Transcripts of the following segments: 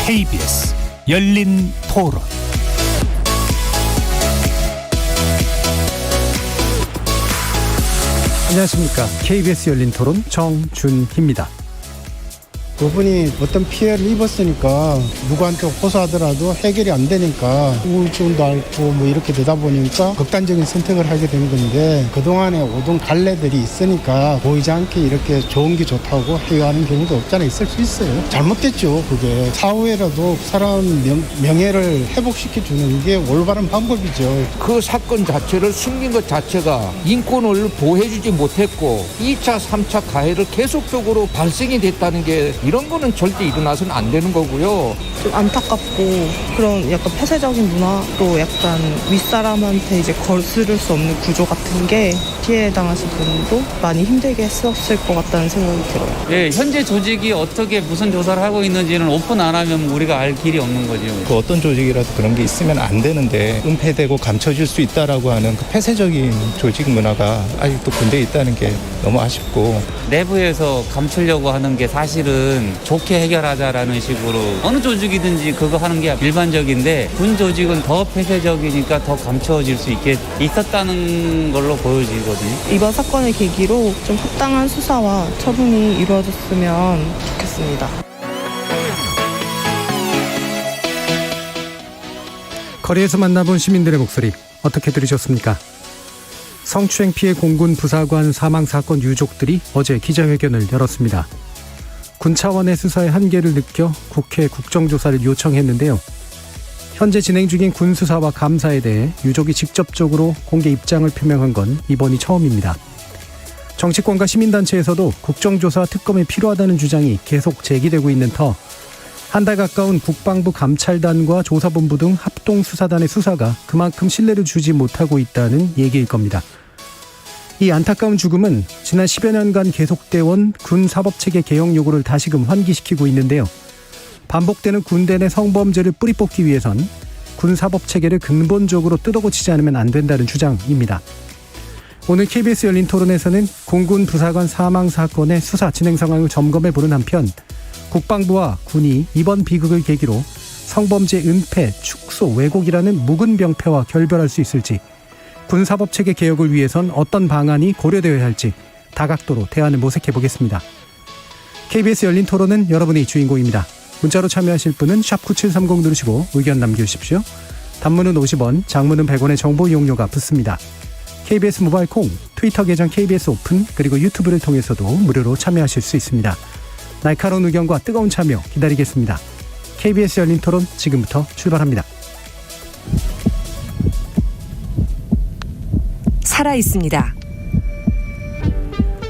KBS 열린 토론. 안녕하십니까. KBS 열린 토론 정준희입니다. 그분이 어떤 피해를 입었으니까 누구한테 호소하더라도 해결이 안 되니까 우울증도 앓고 뭐 이렇게 되다 보니까 극단적인 선택을 하게 된 건데, 그동안에 오던 갈래들이 있으니까 보이지 않게 이렇게 좋은 게 좋다고 회유하는 경우도 없잖아 있을 수 있어요. 잘못됐죠. 그게 사후에라도 사람 명예를 회복시켜 주는 게 올바른 방법이죠. 그 사건 자체를 숨긴 것 자체가 인권을 보호해주지 못했고 2차, 3차 가해를 계속적으로 발생이 됐다는 게, 이런 거는 절대 일어나서는 안 되는 거고요. 좀 안타깝고, 그런 약간 폐쇄적인 문화, 또 약간 윗사람한테 이제 거스를 수 없는 구조 같은 게 피해 당하신 분도 많이 힘들게 했었을 것 같다는 생각이 들어요. 예, 현재 조직이 어떻게 무슨 조사를 하고 있는지는 오픈 안 하면 우리가 알 길이 없는 거죠. 그 어떤 조직이라도 그런 게 있으면 안 되는데 은폐되고 감춰질 수 있다라고 하는 그 폐쇄적인 조직 문화가 아직도 군대에 있다는 게 너무 아쉽고, 내부에서 감추려고 하는 게 사실은 좋게 해결하자라는 식으로 어느 조직이든지 그거 하는 게 일반적인데, 군 조직은 더 폐쇄적이니까 더 감춰질 수 있었다는 걸로 보여지거든요. 이번 사건을 계기로 좀 합당한 수사와 처분이 이루어졌으면 좋겠습니다. 거리에서 만나본 시민들의 목소리 어떻게 들으셨습니까? 성추행 피해 공군 부사관 사망 사건 유족들이 어제 기자회견을 열었습니다. 군 차원의 수사의 한계를 느껴 국회 국정조사를 요청했는데요. 현재 진행 중인 군 수사와 감사에 대해 유족이 직접적으로 공개 입장을 표명한 건 이번이 처음입니다. 정치권과 시민단체에서도 국정조사와 특검이 필요하다는 주장이 계속 제기되고 있는 터, 한 달 가까운 국방부 감찰단과 조사본부 등 합동수사단의 수사가 그만큼 신뢰를 주지 못하고 있다는 얘기일 겁니다. 이 안타까운 죽음은 지난 10여 년간 계속돼 온 군 사법체계 개혁 요구를 다시금 환기시키고 있는데요. 반복되는 군대 내 성범죄를 뿌리 뽑기 위해선 군 사법체계를 근본적으로 뜯어고치지 않으면 안 된다는 주장입니다. 오늘 KBS 열린 토론에서는 공군 부사관 사망 사건의 수사 진행 상황을 점검해보는 한편, 국방부와 군이 이번 비극을 계기로 성범죄 은폐, 축소, 왜곡이라는 묵은 병폐와 결별할 수 있을지, 군사법체계 개혁을 위해선 어떤 방안이 고려되어야 할지 다각도로 대안을 모색해보겠습니다. KBS 열린 토론은 여러분의 주인공입니다. 문자로 참여하실 분은 샵9730 누르시고 의견 남겨주십시오. 단문은 50원, 장문은 100원의 정보 이용료가 붙습니다. KBS 모바일 콩, 트위터 계정 KBS 오픈, 그리고 유튜브를 통해서도 무료로 참여하실 수 있습니다. 날카로운 의견과 뜨거운 참여 기다리겠습니다. KBS 열린 토론 지금부터 출발합니다. 살아있습니다.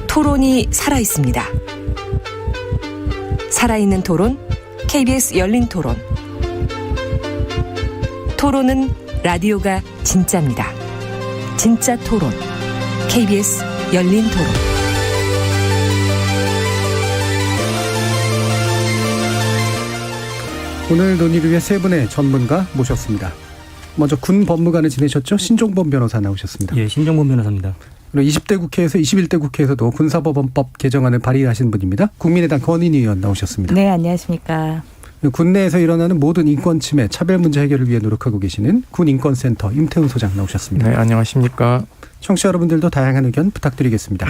토론이 살아있습니다. 살아있는 토론, KBS 열린 토론. 토론은 라디오가 진짜입니다. 진짜 토론, KBS 열린 토론. 오늘 논의를 위해 세 분의 전문가 모셨습니다. 먼저 군 법무관을 지내셨죠? 신종범 변호사 나오셨습니다. 예, 신종범 변호사입니다. 그리고 20대 국회에서 21대 국회에서도 군사법원법 개정안을 발의하신 분입니다. 국민의당 권인희 의원 나오셨습니다. 네, 안녕하십니까. 군내에서 일어나는 모든 인권 침해, 차별 문제 해결을 위해 노력하고 계시는 군인권센터 임태훈 소장 나오셨습니다. 네, 안녕하십니까. 청취자 여러분들도 다양한 의견 부탁드리겠습니다.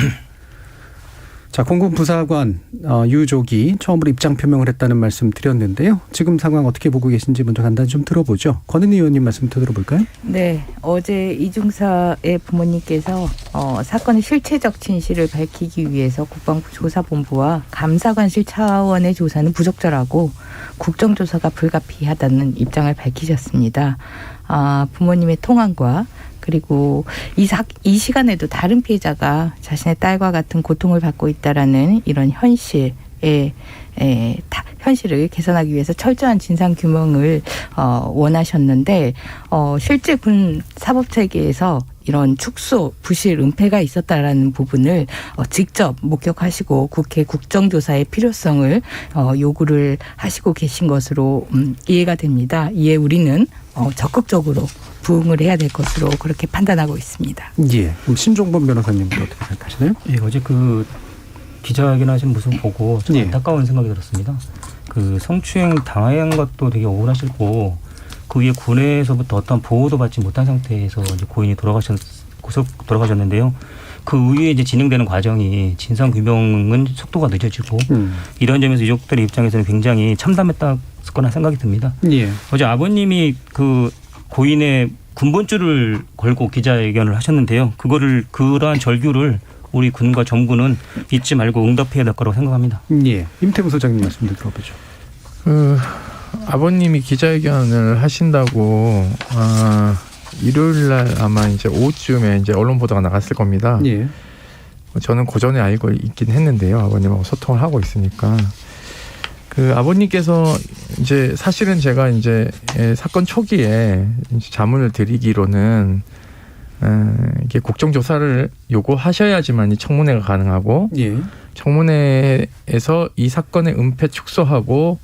자, 공군 부사관 유족이 처음으로 입장 표명을 했다는 말씀 드렸는데요. 지금 상황 어떻게 보고 계신지 먼저 간단히 좀 들어보죠. 권은희 의원님 말씀부터 들어볼까요? 네, 어제 이중사의 부모님께서 사건의 실체적 진실을 밝히기 위해서 국방부 조사본부와 감사관실 차원의 조사는 부적절하고 국정조사가 불가피하다는 입장을 밝히셨습니다. 부모님의 통화과 그리고 이 시간에도 다른 피해자가 자신의 딸과 같은 고통을 받고 있다라는 이런 현실을 개선하기 위해서 철저한 진상 규명을 원하셨는데, 실제 군 사법체계에서 이런 축소, 부실, 은폐가 있었다라는 부분을 직접 목격하시고 국회 국정조사의 필요성을 요구를 하시고 계신 것으로 이해가 됩니다. 이에 우리는 적극적으로 부응을 해야 될 것으로 그렇게 판단하고 있습니다. 예. 그럼 신종범 변호사님도 어떻게 생각하시나요? 예, 어제 그 기자회견 하신 모습 보고 좀 안타까운 생각이 들었습니다. 그 성추행 당한 것도 되게 억울하시고 그 위에 군에서부터 어떤 보호도 받지 못한 상태에서 이제 고인이 돌아가셨는데요. 그 위에 이제 진행되는 과정이 진상 규명은 속도가 늦어지고 이런 점에서 유족들의 입장에서는 굉장히 참담했다거나 생각이 듭니다. 예. 어제 아버님이 그 고인의 군번줄을 걸고 기자회견을 하셨는데요. 그러한 절규를 우리 군과 정부는 잊지 말고 응답해야 될 거라고 생각합니다. 예. 임태무 소장님 말씀도 들어보죠. 아버님이 기자회견을 하신다고 일요일 날 아마 이제 오후쯤에 이제 언론 보도가 나갔을 겁니다. 예. 저는 고전에 알고 있긴 했는데요. 아버님하고 소통을 하고 있으니까. 그 아버님께서 이제 사실은 제가 이제 사건 초기에 이제 자문을 드리기로는 이게 국정조사를 요구하셔야지만 이 청문회가 가능하고 예. 청문회에서 이 사건의 은폐 축소하고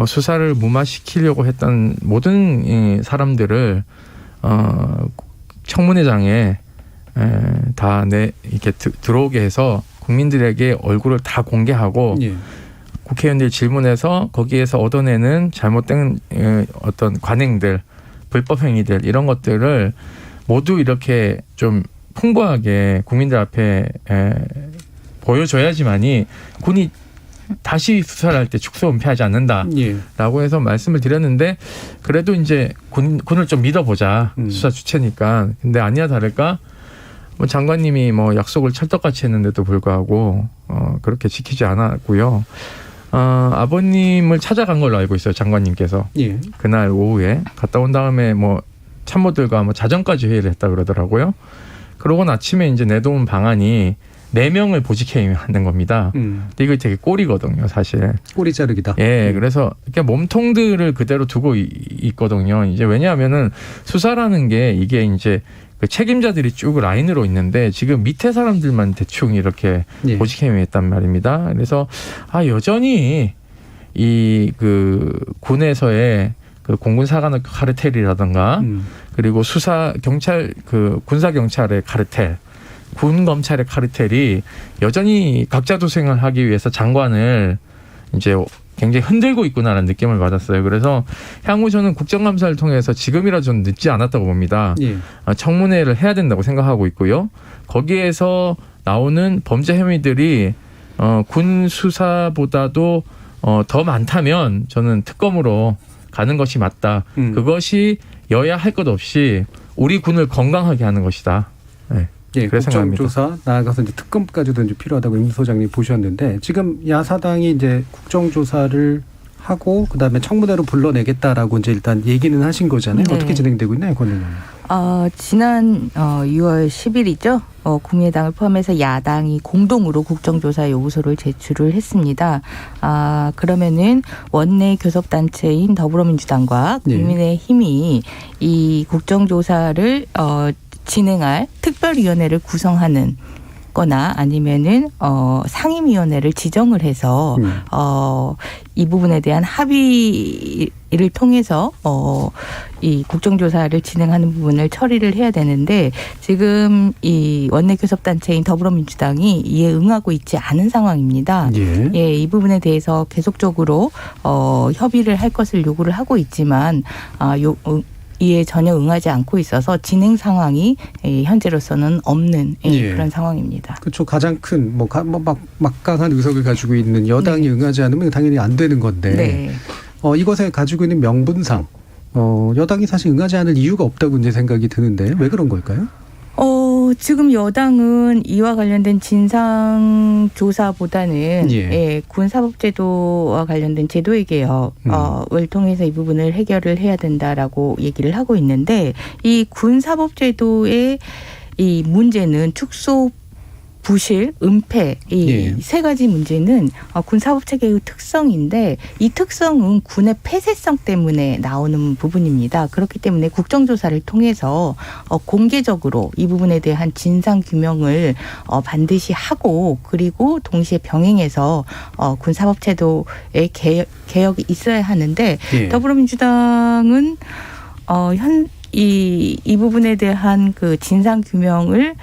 수사를 무마시키려고 했던 모든 사람들을 청문회장에 다 이렇게 들어오게 해서 국민들에게 얼굴을 다 공개하고 예. 국회의원들 질문해서 거기에서 얻어내는 잘못된 어떤 관행들, 불법 행위들 이런 것들을 모두 이렇게 좀 풍부하게 국민들 앞에 보여줘야지만이 군이 다시 수사를 할 때 축소 은폐하지 않는다라고 해서 말씀을 드렸는데 그래도 이제 군을 좀 믿어보자 수사 주체니까. 근데 아니야 다를까 뭐 장관님이 뭐 약속을 찰떡같이 했는데도 불구하고 그렇게 지키지 않았고요. 아버님을 찾아간 걸로 알고 있어요. 장관님께서. 예. 그날 오후에 갔다 온 다음에 뭐 참모들과 뭐 자정까지 회의를 했다 그러더라고요. 그러고 아침에 이제 내놓은 방안이 4명을 보직해임하는 겁니다. 근데 이거 되게 꼴이거든요, 사실. 꼬리 자르기다. 예, 그래서 이렇게 몸통들을 그대로 두고 있거든요. 이제 왜냐하면은 수사라는 게 이게 이제 그 책임자들이 쭉 라인으로 있는데 지금 밑에 사람들만 대충 이렇게 예. 보직해임했단 말입니다. 그래서 여전히 이 그 군에서의 그 공군 사관학 카르텔이라든가 그리고 수사 경찰 그 군사 경찰의 카르텔, 군 검찰의 카르텔이 여전히 각자 도생을 하기 위해서 장관을 이제 굉장히 흔들고 있구나라는 느낌을 받았어요. 그래서 향후 저는 국정감사를 통해서 지금이라도 좀 늦지 않았다고 봅니다. 예. 청문회를 해야 된다고 생각하고 있고요. 거기에서 나오는 범죄 혐의들이 군 수사보다도 더 많다면 저는 특검으로 가는 것이 맞다. 그것이 여야 할 것 없이 우리 군을 건강하게 하는 것이다. 네. 예, 국정조사 나아가서 이제 특검까지도 이제 필요하다고 임 소장님 보셨는데 지금 야사당이 이제 국정조사를 하고 그다음에 청문회로 불러내겠다라고 이제 일단 얘기는 하신 거잖아요. 네. 어떻게 진행되고 있나요, 권 의원님? 지난 6월 10일이죠. 국민의당을 포함해서 야당이 공동으로 국정조사 요구서를 제출을 했습니다. 그러면은 원내 교섭단체인 더불어민주당과 국민의힘이 이 국정조사를 진행할 특별위원회를 구성하는 거나 아니면은 상임위원회를 지정을 해서 이 부분에 대한 합의를 통해서 이 국정조사를 진행하는 부분을 처리를 해야 되는데 지금 이 원내교섭단체인 더불어민주당이 이에 응하고 있지 않은 상황입니다. 예, 이 부분에 대해서 계속적으로 협의를 할 것을 요구를 하고 있지만 이에 전혀 응하지 않고 있어서 진행 상황이 현재로서는 없는 그런 상황입니다. 그렇죠. 가장 큰 막강한 의석을 가지고 있는 여당이 응하지 않으면 당연히 안 되는 건데 네. 이것에 가지고 있는 명분상 여당이 사실 응하지 않을 이유가 없다고 이제 생각이 드는데 왜 그런 걸까요? 지금 여당은 이와 관련된 진상조사보다는 군사법제도와 관련된 제도의 개혁을 통해서 이 부분을 해결을 해야 된다라고 얘기를 하고 있는데 이 군사법제도의 이 문제는 축소 부실, 은폐 이 세 가지 문제는 군사법체계의 특성인데 이 특성은 군의 폐쇄성 때문에 나오는 부분입니다. 그렇기 때문에 국정조사를 통해서 공개적으로 이 부분에 대한 진상 규명을 반드시 하고 그리고 동시에 병행해서 군사법제도의 개혁이 있어야 하는데 더불어민주당은 이 부분에 대한 그 진상 규명을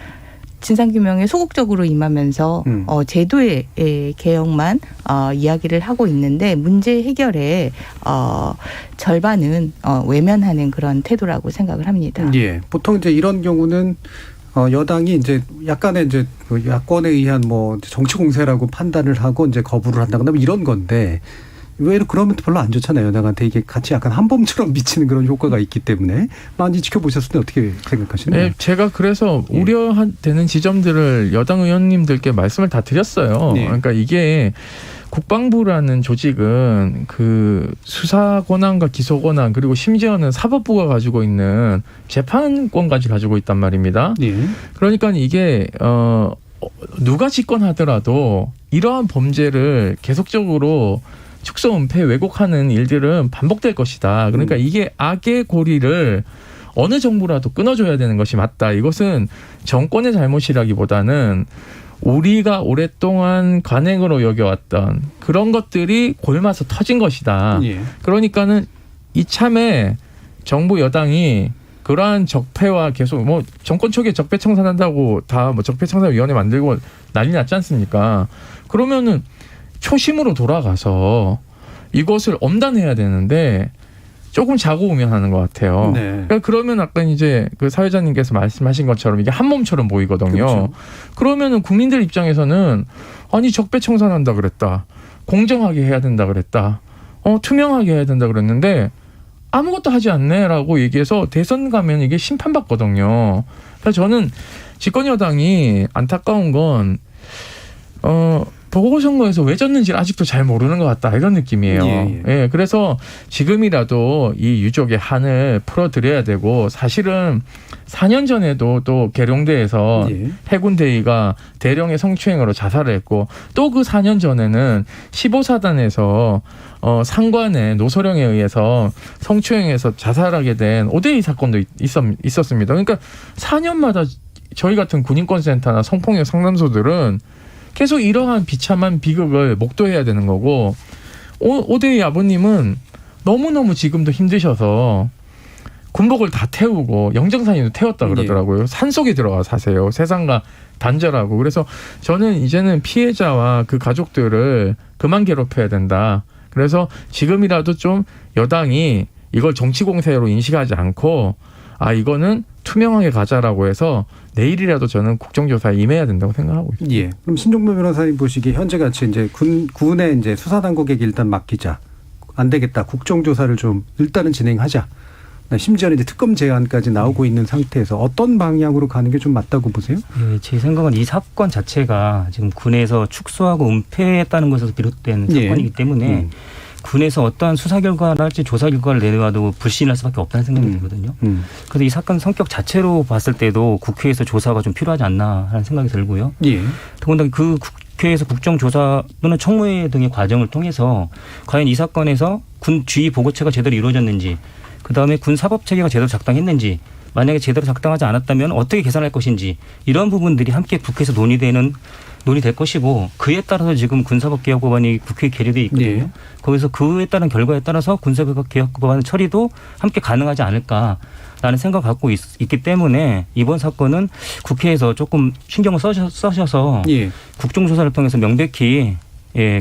진상규명에 소극적으로 임하면서 제도의 개혁만 이야기를 하고 있는데 문제 해결에 절반은 외면하는 그런 태도라고 생각을 합니다. 예, 보통 이제 이런 경우는 여당이 이제 약간의 이제 야권에 의한 뭐 정치 공세라고 판단을 하고 이제 거부를 한다거나 뭐 이런 건데 왜 그러면 별로 안 좋잖아요. 여당한테 이게 같이 약간 한범처럼 미치는 그런 효과가 있기 때문에 많이 지켜보셨을 때 어떻게 생각하시나요? 네, 제가 그래서 우려되는 지점들을 여당 의원님들께 말씀을 다 드렸어요. 네. 그러니까 이게 국방부라는 조직은 그 수사 권한과 기소 권한 그리고 심지어는 사법부가 가지고 있는 재판권까지 가지고 있단 말입니다. 네. 그러니까 이게 누가 집권하더라도 이러한 범죄를 계속적으로 축소, 은폐, 왜곡하는 일들은 반복될 것이다. 그러니까 이게 악의 고리를 어느 정부라도 끊어줘야 되는 것이 맞다. 이것은 정권의 잘못이라기보다는 우리가 오랫동안 관행으로 여겨왔던 그런 것들이 골마서 터진 것이다. 예. 그러니까는 이참에 정부 여당이 그러한 적폐와 계속 뭐 정권 초기에 적폐 청산한다고 다 뭐 적폐 청산위원회 만들고 난리 났지 않습니까? 그러면은 초심으로 돌아가서 이것을 엄단해야 되는데 조금 자고우면하는 것 같아요. 네. 그러니까 그러면 아까 이제 그 사회자님께서 말씀하신 것처럼 이게 한 몸처럼 보이거든요. 그렇죠. 그러면은 국민들 입장에서는 아니 적폐 청산한다 그랬다, 공정하게 해야 된다 그랬다, 투명하게 해야 된다 그랬는데 아무것도 하지 않네라고 얘기해서 대선 가면 이게 심판받거든요. 그래서 저는 집권 여당이 안타까운 건 보궐선거에서 왜 졌는지 아직도 잘 모르는 것 같다 이런 느낌이에요. 예, 그래서 지금이라도 이 유족의 한을 풀어드려야 되고 사실은 4년 전에도 또 계룡대에서 해군대위가 대령의 성추행으로 자살을 했고 또 그 4년 전에는 15사단에서 상관의 노소령에 의해서 성추행해서 자살하게 된 오대희 사건도 있었습니다. 그러니까 4년마다 저희 같은 군인권센터나 성폭력 상담소들은 계속 이러한 비참한 비극을 목도해야 되는 거고 오대희 아버님은 너무너무 지금도 힘드셔서 군복을 다 태우고 영정사진도 태웠다 그러더라고요. 산속에 들어가 사세요. 세상과 단절하고. 그래서 저는 이제는 피해자와 그 가족들을 그만 괴롭혀야 된다. 그래서 지금이라도 좀 여당이 이걸 정치 공세로 인식하지 않고 이거는 투명하게 가자라고 해서 내일이라도 저는 국정조사에 임해야 된다고 생각하고 있습니다. 예. 그럼 신종무 변호사님 보시기에 현재 같이 이제 군의 이제 수사 당국에게 일단 맡기자. 안 되겠다. 국정조사를 좀 일단은 진행하자. 심지어는 이제 특검 제안까지 나오고 있는 상태에서 어떤 방향으로 가는 게 좀 맞다고 보세요? 예, 제 생각은 이 사건 자체가 지금 군에서 축소하고 은폐했다는 것에서 비롯된 사건이기 때문에 군에서 어떠한 수사 결과랄지 조사 결과를 내놔도 불신할 수밖에 없다는 생각이 들거든요. 그래서 이 사건 성격 자체로 봤을 때도 국회에서 조사가 좀 필요하지 않나 하는 생각이 들고요. 더군다나 그 국회에서 국정조사 또는 청무회 등의 과정을 통해서 과연 이 사건에서 군 주의 보고체가 제대로 이루어졌는지, 그다음에 군 사법체계가 제대로 작동했는지, 만약에 제대로 작동하지 않았다면 어떻게 개선할 것인지, 이런 부분들이 함께 국회에서 논의될 것이고, 그에 따라서 지금 군사법개혁법안이 국회에 계류되어 있거든요. 거기서 그에 따른 결과에 따라서 군사법개혁법안 처리도 함께 가능하지 않을까라는 생각을 갖고 있기 때문에 이번 사건은 국회에서 조금 신경을 써셔서 국정조사를 통해서 명백히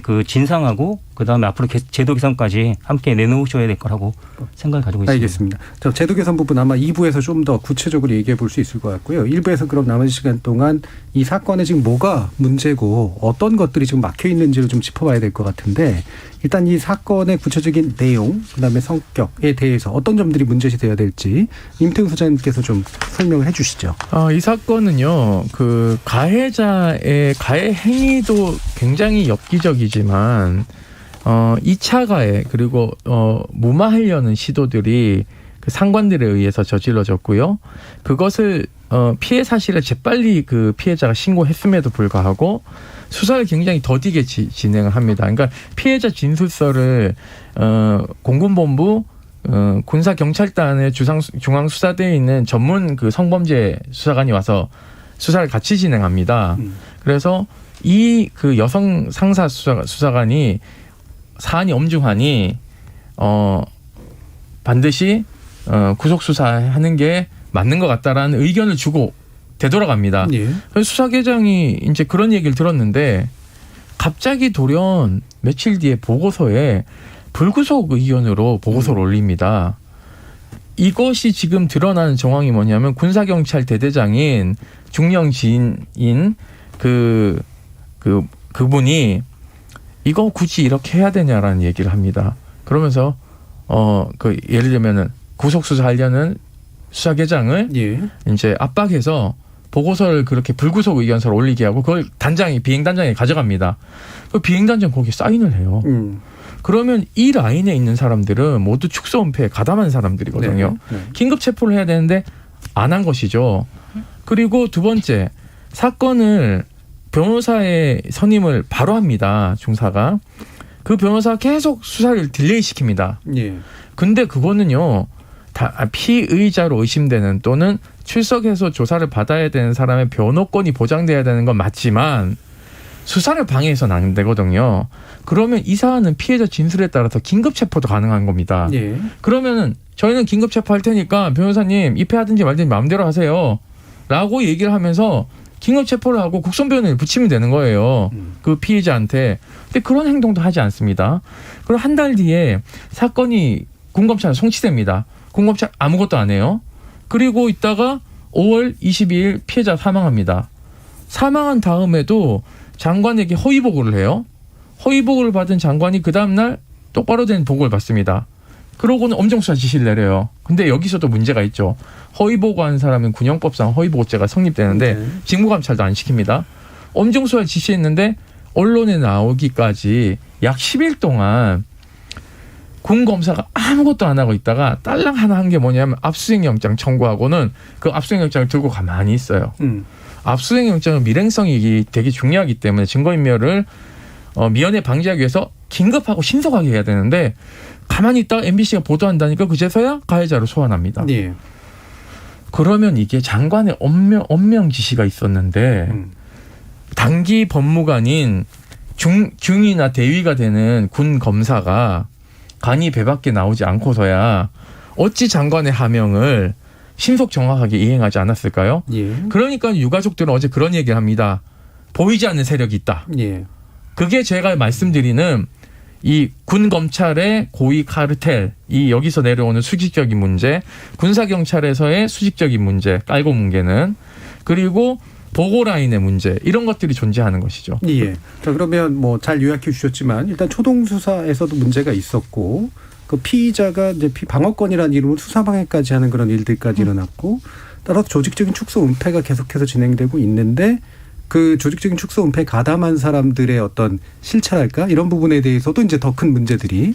그 진상하고 그다음에 앞으로 제도 개선까지 함께 내놓으셔야 될 거라고 생각을 가지고 있습니다. 알겠습니다. 저 제도 개선 부분 아마 2부에서 좀 더 구체적으로 얘기해 볼 수 있을 것 같고요. 1부에서 그럼 남은 시간 동안 이 사건에 지금 뭐가 문제고 어떤 것들이 지금 막혀 있는지를 좀 짚어봐야 될 것 같은데, 일단 이 사건의 구체적인 내용, 그다음에 성격에 대해서 어떤 점들이 문제시되어야 될지 임태훈 소장님께서 좀 설명을 해 주시죠. 이 사건은요, 그 가해자의 가해 행위도 굉장히 엽기적이지만 2차 가해 그리고 무마하려는 시도들이 그 상관들에 의해서 저질러졌고요. 그것을 피해 사실을 재빨리 그 피해자가 신고했음에도 불구하고 수사를 굉장히 더디게 진행을 합니다. 그러니까 피해자 진술서를 공군본부 군사경찰단의 중앙수사대에 있는 전문 그 성범죄 수사관이 와서 수사를 같이 진행합니다. 그래서 이 그 여성 상사 수사관이 사안이 엄중하니 반드시 구속 수사하는 게 맞는 것 같다라는 의견을 주고 되돌아갑니다. 예. 그래서 수사계장이 이제 그런 얘기를 들었는데 갑자기 돌연 며칠 뒤에 보고서에 불구속 의견으로 보고서를 올립니다. 이것이 지금 드러나는 정황이 뭐냐면 군사경찰 대대장인 중령 지인인 그분이 이거 굳이 이렇게 해야 되냐라는 얘기를 합니다. 그러면서 예를 들면은 구속 수사하려는 수사계장을 예. 이제 압박해서 보고서를 그렇게 불구속 의견서를 올리게 하고 그걸 비행단장에 가져갑니다. 그 비행단장 거기에 사인을 해요. 그러면 이 라인에 있는 사람들은 모두 축소 은폐에 가담한 사람들이거든요. 네. 긴급 체포를 해야 되는데 안 한 것이죠. 그리고 두 번째, 사건을 변호사의 선임을 바로 합니다. 중사가. 그 변호사가 계속 수사를 딜레이 시킵니다. 예. 근데 그거는요, 피의자로 의심되는 또는 출석해서 조사를 받아야 되는 사람의 변호권이 보장돼야 되는 건 맞지만 수사를 방해해서는 안 되거든요. 그러면 이 사안은 피해자 진술에 따라서 긴급 체포도 가능한 겁니다. 예. 그러면은 저희는 긴급 체포할 테니까 변호사님 입회하든지 말든지 마음대로 하세요. 라고 얘기를 하면서 긴급 체포를 하고 국선변호를 붙이면 되는 거예요. 그 피해자한테. 근데 그런 행동도 하지 않습니다. 그리고 한 달 뒤에 사건이 군검찰에 송치됩니다. 군검찰 아무것도 안 해요. 그리고 있다가 5월 22일 피해자 사망합니다. 사망한 다음에도 장관에게 허위 보고를 해요. 허위 보고를 받은 장관이 그 다음날 똑바로 된 보고를 받습니다. 그러고는 엄정수사 지시를 내려요. 근데 여기서도 문제가 있죠. 허위 보고한 사람은 군형법상 허위 보고죄가 성립되는데 직무감찰도 안 시킵니다. 엄정수사 지시했는데 언론에 나오기까지 약 10일 동안 군 검사가 아무것도 안 하고 있다가 딸랑 하나 한 게 뭐냐면 압수수색영장 청구하고는 그 압수수색영장을 들고 가만히 있어요. 압수수색영장은 밀행성이 되게 중요하기 때문에 증거인멸을 미연에 방지하기 위해서 긴급하고 신속하게 해야 되는데 가만히 있다가 MBC가 보도한다니까 그제서야 가해자로 소환합니다. 예. 그러면 이게 장관의 엄명 지시가 있었는데 단기 법무관인 중위나 대위가 되는 군 검사가 간이 배 밖에 나오지 않고서야 어찌 장관의 하명을 신속 정확하게 이행하지 않았을까요? 예. 그러니까 유가족들은 어제 그런 얘기를 합니다. 보이지 않는 세력이 있다. 예. 그게 제가 말씀드리는 이 군 검찰의 고위 카르텔, 이 여기서 내려오는 수직적인 문제, 군사 경찰에서의 수직적인 문제, 깔고 뭉개는, 그리고 보고 라인의 문제, 이런 것들이 존재하는 것이죠. 예. 자, 그러면 뭐 잘 요약해 주셨지만 일단 초동 수사에서도 문제가 있었고 그 피의자가 이제 방어권이라는 이름으로 수사 방해까지 하는 그런 일들까지 일어났고 따라서 조직적인 축소 은폐가 계속해서 진행되고 있는데 그 조직적인 축소 은폐에 가담한 사람들의 어떤 실체랄까 이런 부분에 대해서도 이제 더 큰 문제들이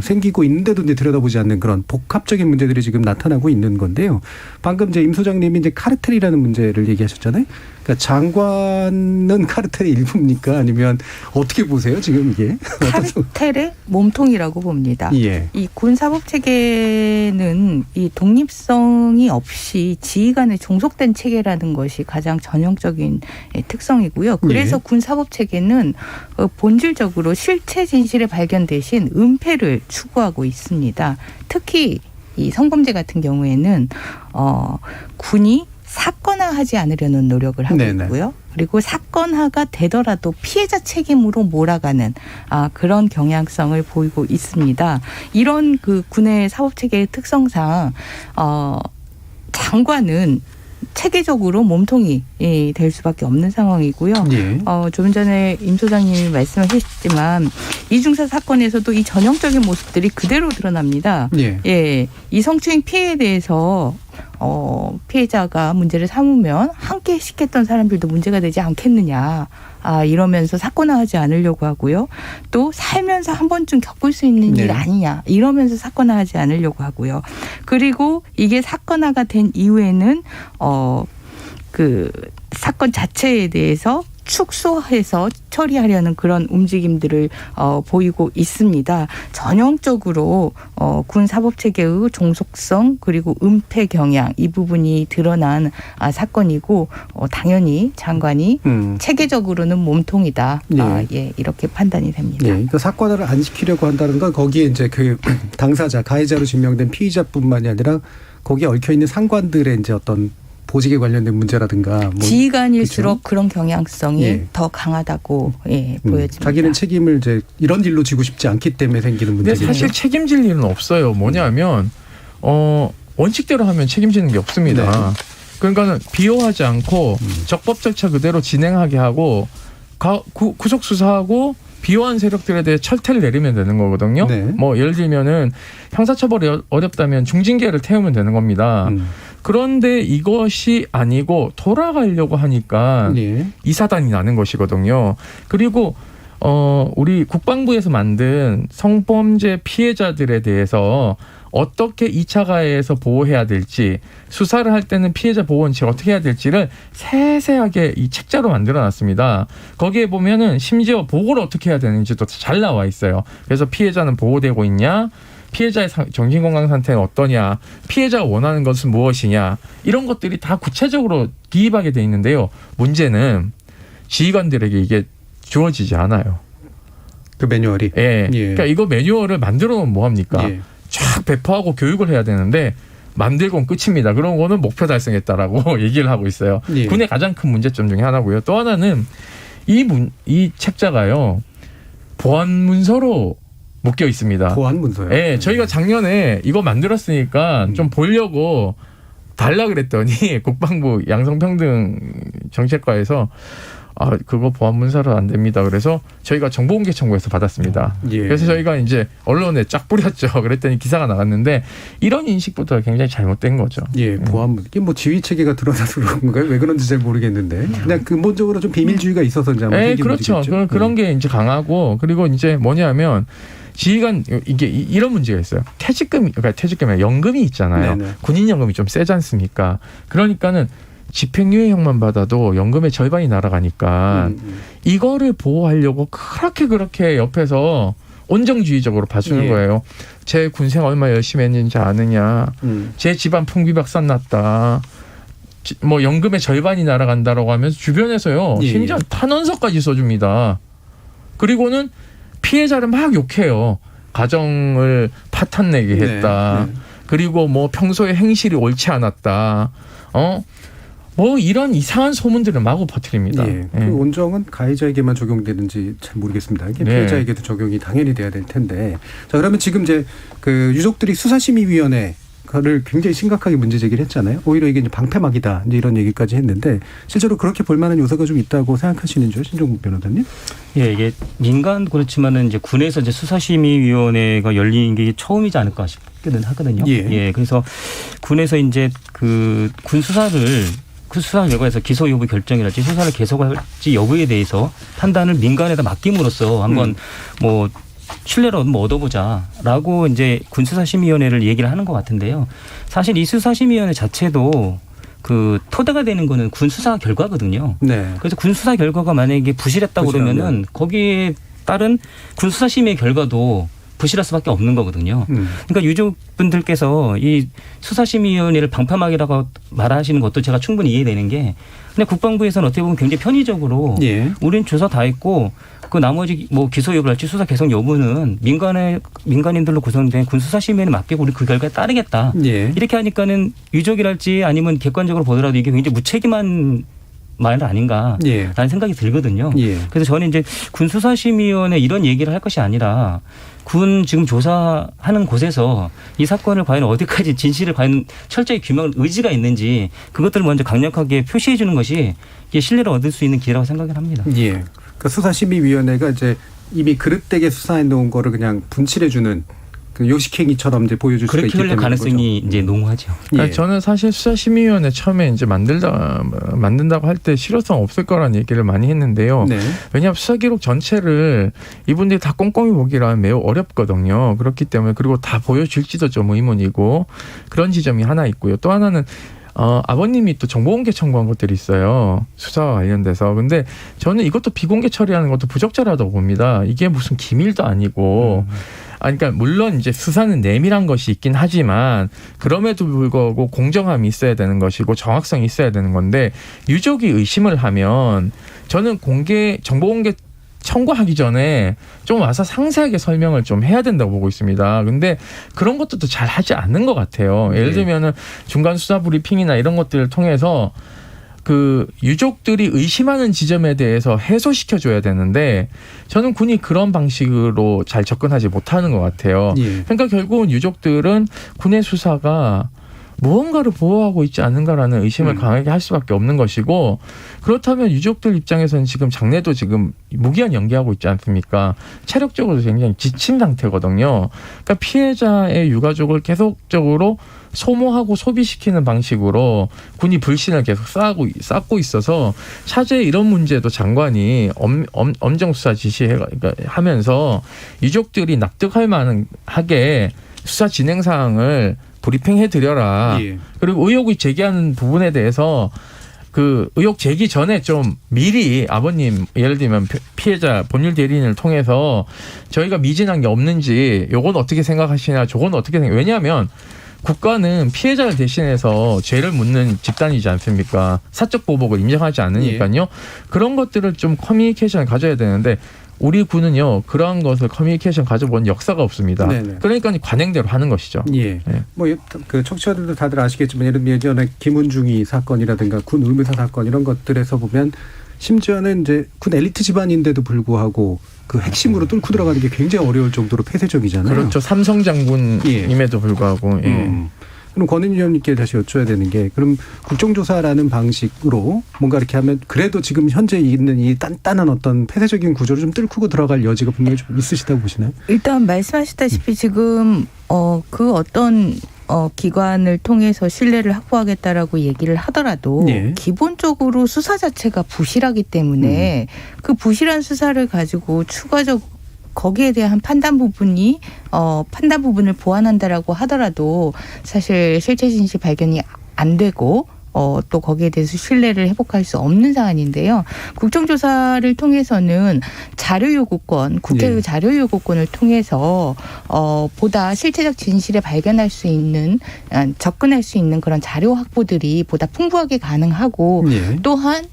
생기고 있는데도 이제 들여다보지 않는 그런 복합적인 문제들이 지금 나타나고 있는 건데요. 방금 이제 임 소장님이 이제 카르텔이라는 문제를 얘기하셨잖아요. 그러니까 장관은 카르텔의 일부입니까? 아니면 어떻게 보세요? 지금 이게 카르텔의 몸통이라고 봅니다. 예. 이 군사법 체계는 이 독립성이 없이 지휘관에 종속된 체계라는 것이 가장 전형적인 특성이고요. 그래서 예. 군사법 체계는 본질적으로 실체 진실의 발견 대신 은폐를 추구하고 있습니다. 특히 이 성범죄 같은 경우에는 군이 사건화하지 않으려는 노력을 하고 네네. 있고요. 그리고 사건화가 되더라도 피해자 책임으로 몰아가는 그런 경향성을 보이고 있습니다. 이런 그 군의 사법체계의 특성상 장관은 체계적으로 몸통이 될 수밖에 없는 상황이고요. 예. 좀 전에 임 소장님이 말씀하셨지만 이중사 사건에서도 이 전형적인 모습들이 그대로 드러납니다. 예. 예, 이 성추행 피해에 대해서 피해자가 문제를 삼으면 함께 시켰던 사람들도 문제가 되지 않겠느냐. 이러면서 사건화하지 않으려고 하고요. 또 살면서 한 번쯤 겪을 수 있는 네. 일 아니냐. 이러면서 사건화하지 않으려고 하고요. 그리고 이게 사건화가 된 이후에는 그 사건 자체에 대해서 축소해서 처리하려는 그런 움직임들을 보이고 있습니다. 전형적으로 군 사법체계의 종속성 그리고 은폐 경향 이 부분이 드러난 사건이고 당연히 장관이 체계적으로는 몸통이다. 예. 이렇게 판단이 됩니다. 예, 그러니까 사건화를 안 시키려고 한다는 건 거기에 이제 그 당사자, 가해자로 지명된 피의자뿐만이 아니라 거기에 얽혀 있는 상관들의 이제 어떤 보직에 관련된 문제라든가 뭐 지휘관일수록 그런 경향성이 예. 더 강하다고 보여집니다. 자기는 책임을 이제 이런 일로 지고 싶지 않기 때문에 생기는 근데 문제겠죠. 사실 책임질 일은 없어요. 뭐냐면 원칙대로 하면 책임지는 게 없습니다. 네. 그러니까는 비호하지 않고 적법 절차 그대로 진행하게 하고 구속 수사하고 비호한 세력들에 대해 철퇴를 내리면 되는 거거든요. 네. 뭐 예를 들면은 형사처벌이 어렵다면 중징계를 태우면 되는 겁니다. 그런데 이것이 아니고 돌아가려고 하니까 예. 이 사단이 나는 것이거든요. 그리고 우리 국방부에서 만든 성범죄 피해자들에 대해서 어떻게 2차 가해에서 보호해야 될지, 수사를 할 때는 피해자 보호 원칙 어떻게 해야 될지를 세세하게 이 책자로 만들어놨습니다. 거기에 보면은 심지어 보고를 어떻게 해야 되는지도 잘 나와 있어요. 그래서 피해자는 보호되고 있냐, 피해자의 정신건강 상태는 어떠냐, 피해자가 원하는 것은 무엇이냐, 이런 것들이 다 구체적으로 기입하게 돼 있는데요. 문제는 지휘관들에게 이게 주어지지 않아요. 그 매뉴얼이. 예. 예. 그러니까 이거 매뉴얼을 만들어 놓으면 뭐합니까? 예. 쫙 배포하고 교육을 해야 되는데 만들고는 끝입니다. 그런 거는 목표 달성했다라고 얘기를 하고 있어요. 예. 군의 가장 큰 문제점 중에 하나고요. 또 하나는 이 책자가요, 보안 문서로 묶여 있습니다. 보안 문서요. 예, 저희가 작년에 이거 만들었으니까 좀 보려고 달라 그랬더니 국방부 양성평등 정책과에서 그거 보안 문서로 안 됩니다. 그래서 저희가 정보공개 청구해서 받았습니다. 예. 그래서 저희가 이제 언론에 쫙 뿌렸죠. 그랬더니 기사가 나갔는데 이런 인식부터 굉장히 잘못된 거죠. 예, 보안 이게 뭐 지휘 체계가 드러나서 그런 건가요? 왜 그런지 잘 모르겠는데 그냥 근본적으로 좀 비밀주의가 있어서 이제 아마 생긴 그렇죠. 문제겠죠. 그런 게 이제 강하고, 그리고 이제 뭐냐면 지휘관 이게 이런 문제가 있어요. 퇴직금이 아니라 연금이 있잖아요. 네네. 군인 연금이 좀 세지 않습니까? 그러니까는 집행유예형만 받아도 연금의 절반이 날아가니까 이거를 보호하려고 그렇게 옆에서 온정주의적으로 봐주는 예. 거예요. 제 군생 얼마 열심히 했는지 아느냐. 제 집안 풍비박산 났다. 뭐 연금의 절반이 날아간다라고 하면서 주변에서요. 예. 심지어 탄원서까지 써줍니다. 그리고는 피해자를 막 욕해요. 가정을 파탄내게 했다. 네. 그리고 뭐 평소에 행실이 옳지 않았다. 뭐 이런 이상한 소문들을 마구 퍼뜨립니다. 예. 그 온정은 가해자에게만 적용되는지 잘 모르겠습니다. 이게 네. 피해자에게도 적용이 당연히 돼야 될 텐데. 자, 그러면 지금 이제 그 유족들이 수사심의위원회를 굉장히 심각하게 문제 제기를 했잖아요. 오히려 이게 이제 방패막이다, 이제 이런 얘기까지 했는데 실제로 그렇게 볼 만한 요소가 좀 있다고 생각하시는지요, 신종국 변호사님? 예, 이게 민간 그렇지만은 이제 군에서 이제 수사심의위원회가 열린 게 처음이지 않을까 싶기는 하거든요. 예. 그래서 군에서 이제 그 군 수사를 그 수사 결과에서 기소 여부 결정이랄지 수사를 계속할지 여부에 대해서 판단을 민간에다 맡김으로써 한번 뭐 신뢰를 뭐 얻어보자라고 이제 군수사심의위원회를 얘기를 하는 것 같은데요. 사실 이 수사심의위원회 자체도 그 토대가 되는 거는 군수사 결과거든요. 네. 그래서 군수사 결과가 만약에 부실했다고 그러면은 거기에 따른 군수사심의 결과도 부실할 수밖에 없는 거거든요. 그러니까 유족분들께서 이 수사심의위원회를 방패막이라고 말하시는 것도 제가 충분히 이해되는 게, 근데 국방부에서는 어떻게 보면 굉장히 편의적으로 예. 우린 조사 다 했고 그 나머지 뭐 기소 여부랄지 수사 개성 여부는 민간인들로 구성된 군수사심의위원회 맡기고 우리 그 결과에 따르겠다. 예. 이렇게 하니까는 유족이랄지 아니면 객관적으로 보더라도 이게 굉장히 무책임한 말 아닌가라는 생각이 들거든요. 예. 그래서 저는 이제 군수사심의위원회 이런 얘기를 할 것이 아니라 군 지금 조사하는 곳에서 이 사건을 과연 어디까지 진실을 과연 철저히 규명할 의지가 있는지 그것들을 먼저 강력하게 표시해 주는 것이 이게 신뢰를 얻을 수 있는 기회라고 생각을 합니다. 예. 그러니까 수사심의위원회가 이제 이미 그릇되게 수사해 놓은 거를 그냥 분칠해 주는 그 요식행위처럼 이제 보여줄 수가 있기 그렇게 때문에 흘릴 가능성이 이제 농후하죠. 그러니까 저는 사실 수사심의위원회 처음에 이제 만든다고 할 때 실효성 없을 거라는 얘기를 많이 했는데요. 네. 왜냐하면 수사기록 전체를 이분들이 다 꼼꼼히 보기란 매우 어렵거든요. 그렇기 때문에, 그리고 다 보여줄지도 좀 의문이고, 그런 지점이 하나 있고요. 또 하나는 아버님이 또 정보공개 청구한 것들이 있어요. 수사와 관련돼서. 근데 저는 이것도 비공개 처리하는 것도 부적절하다고 봅니다. 이게 무슨 기밀도 아니고. 그러니까 물론 이제 수사는 내밀한 것이 있긴 하지만 그럼에도 불구하고 공정함이 있어야 되는 것이고 정확성이 있어야 되는 건데, 유족이 의심을 하면 저는 정보공개 청구하기 전에 좀 와서 상세하게 설명을 좀 해야 된다고 보고 있습니다. 근데 그런 것들도 잘 하지 않는 것 같아요. 예를 들면은 중간 수사 브리핑이나 이런 것들을 통해서 그 유족들이 의심하는 지점에 대해서 해소시켜줘야 되는데 저는 군이 그런 방식으로 잘 접근하지 못하는 것 같아요. 그러니까 결국은 유족들은 군의 수사가 무언가를 보호하고 있지 않은가라는 의심을 강하게 할 수밖에 없는 것이고, 그렇다면 유족들 입장에서는 지금 장례도 지금 무기한 연기하고 있지 않습니까? 체력적으로 굉장히 지친 상태거든요. 그러니까 피해자의 유가족을 계속적으로 소모하고 소비시키는 방식으로 군이 불신을 계속 쌓고 있어서 차제에 이런 문제도 장관이 엄정 수사 지시하면서 유족들이 납득할 만하게 수사 진행 사항을 브리핑해 드려라. 그리고 의혹이 제기하는 부분에 대해서 그 의혹 제기 전에 좀 미리 아버님 예를 들면 피해자 법률 대리인을 통해서 저희가 미진한 게 없는지 요건 어떻게 생각하시냐 저건 어떻게 왜냐하면 국가는 피해자를 대신해서 죄를 묻는 집단이지 않습니까? 사적 보복을 인정하지 않으니까요. 그런 것들을 좀 커뮤니케이션을 가져야 되는데 우리 군은요 그러한 것을 커뮤니케이션 가져본 역사가 없습니다. 그러니까 관행대로 하는 것이죠. 뭐 그 청취자들도 다들 아시겠지만 예를 들면 예전에 김은중이 사건이라든가 군 의무사 사건 이런 것들에서 보면 심지어는 이제 군 엘리트 집안인데도 불구하고 그 핵심으로 뚫고 들어가는 게 굉장히 어려울 정도로 폐쇄적이잖아요. 그렇죠. 삼성 장군임에도 불구하고. 그럼 권은희 의원님께 다시 여쭤야 되는 게 그럼 국정조사라는 방식으로 뭔가 이렇게 하면 그래도 지금 현재 있는 이 단단한 어떤 폐쇄적인 구조를 좀 뚫고 들어갈 여지가 분명히 좀 있으시다고 보시나요? 일단 말씀하셨다시피 지금 그 어떤 기관을 통해서 신뢰를 확보하겠다라고 얘기를 하더라도 기본적으로 수사 자체가 부실하기 때문에 그 부실한 수사를 가지고 추가적 거기에 대한 판단 부분을 보완한다라고 하더라도 사실 실체 진실 발견이 안 되고 또 거기에 대해서 신뢰를 회복할 수 없는 사안인데요. 국정조사를 통해서는 자료 요구권, 국회의 자료 요구권을 통해서 보다 실체적 진실에 발견할 수 있는 접근할 수 있는 그런 자료 확보들이 보다 풍부하게 가능하고 또한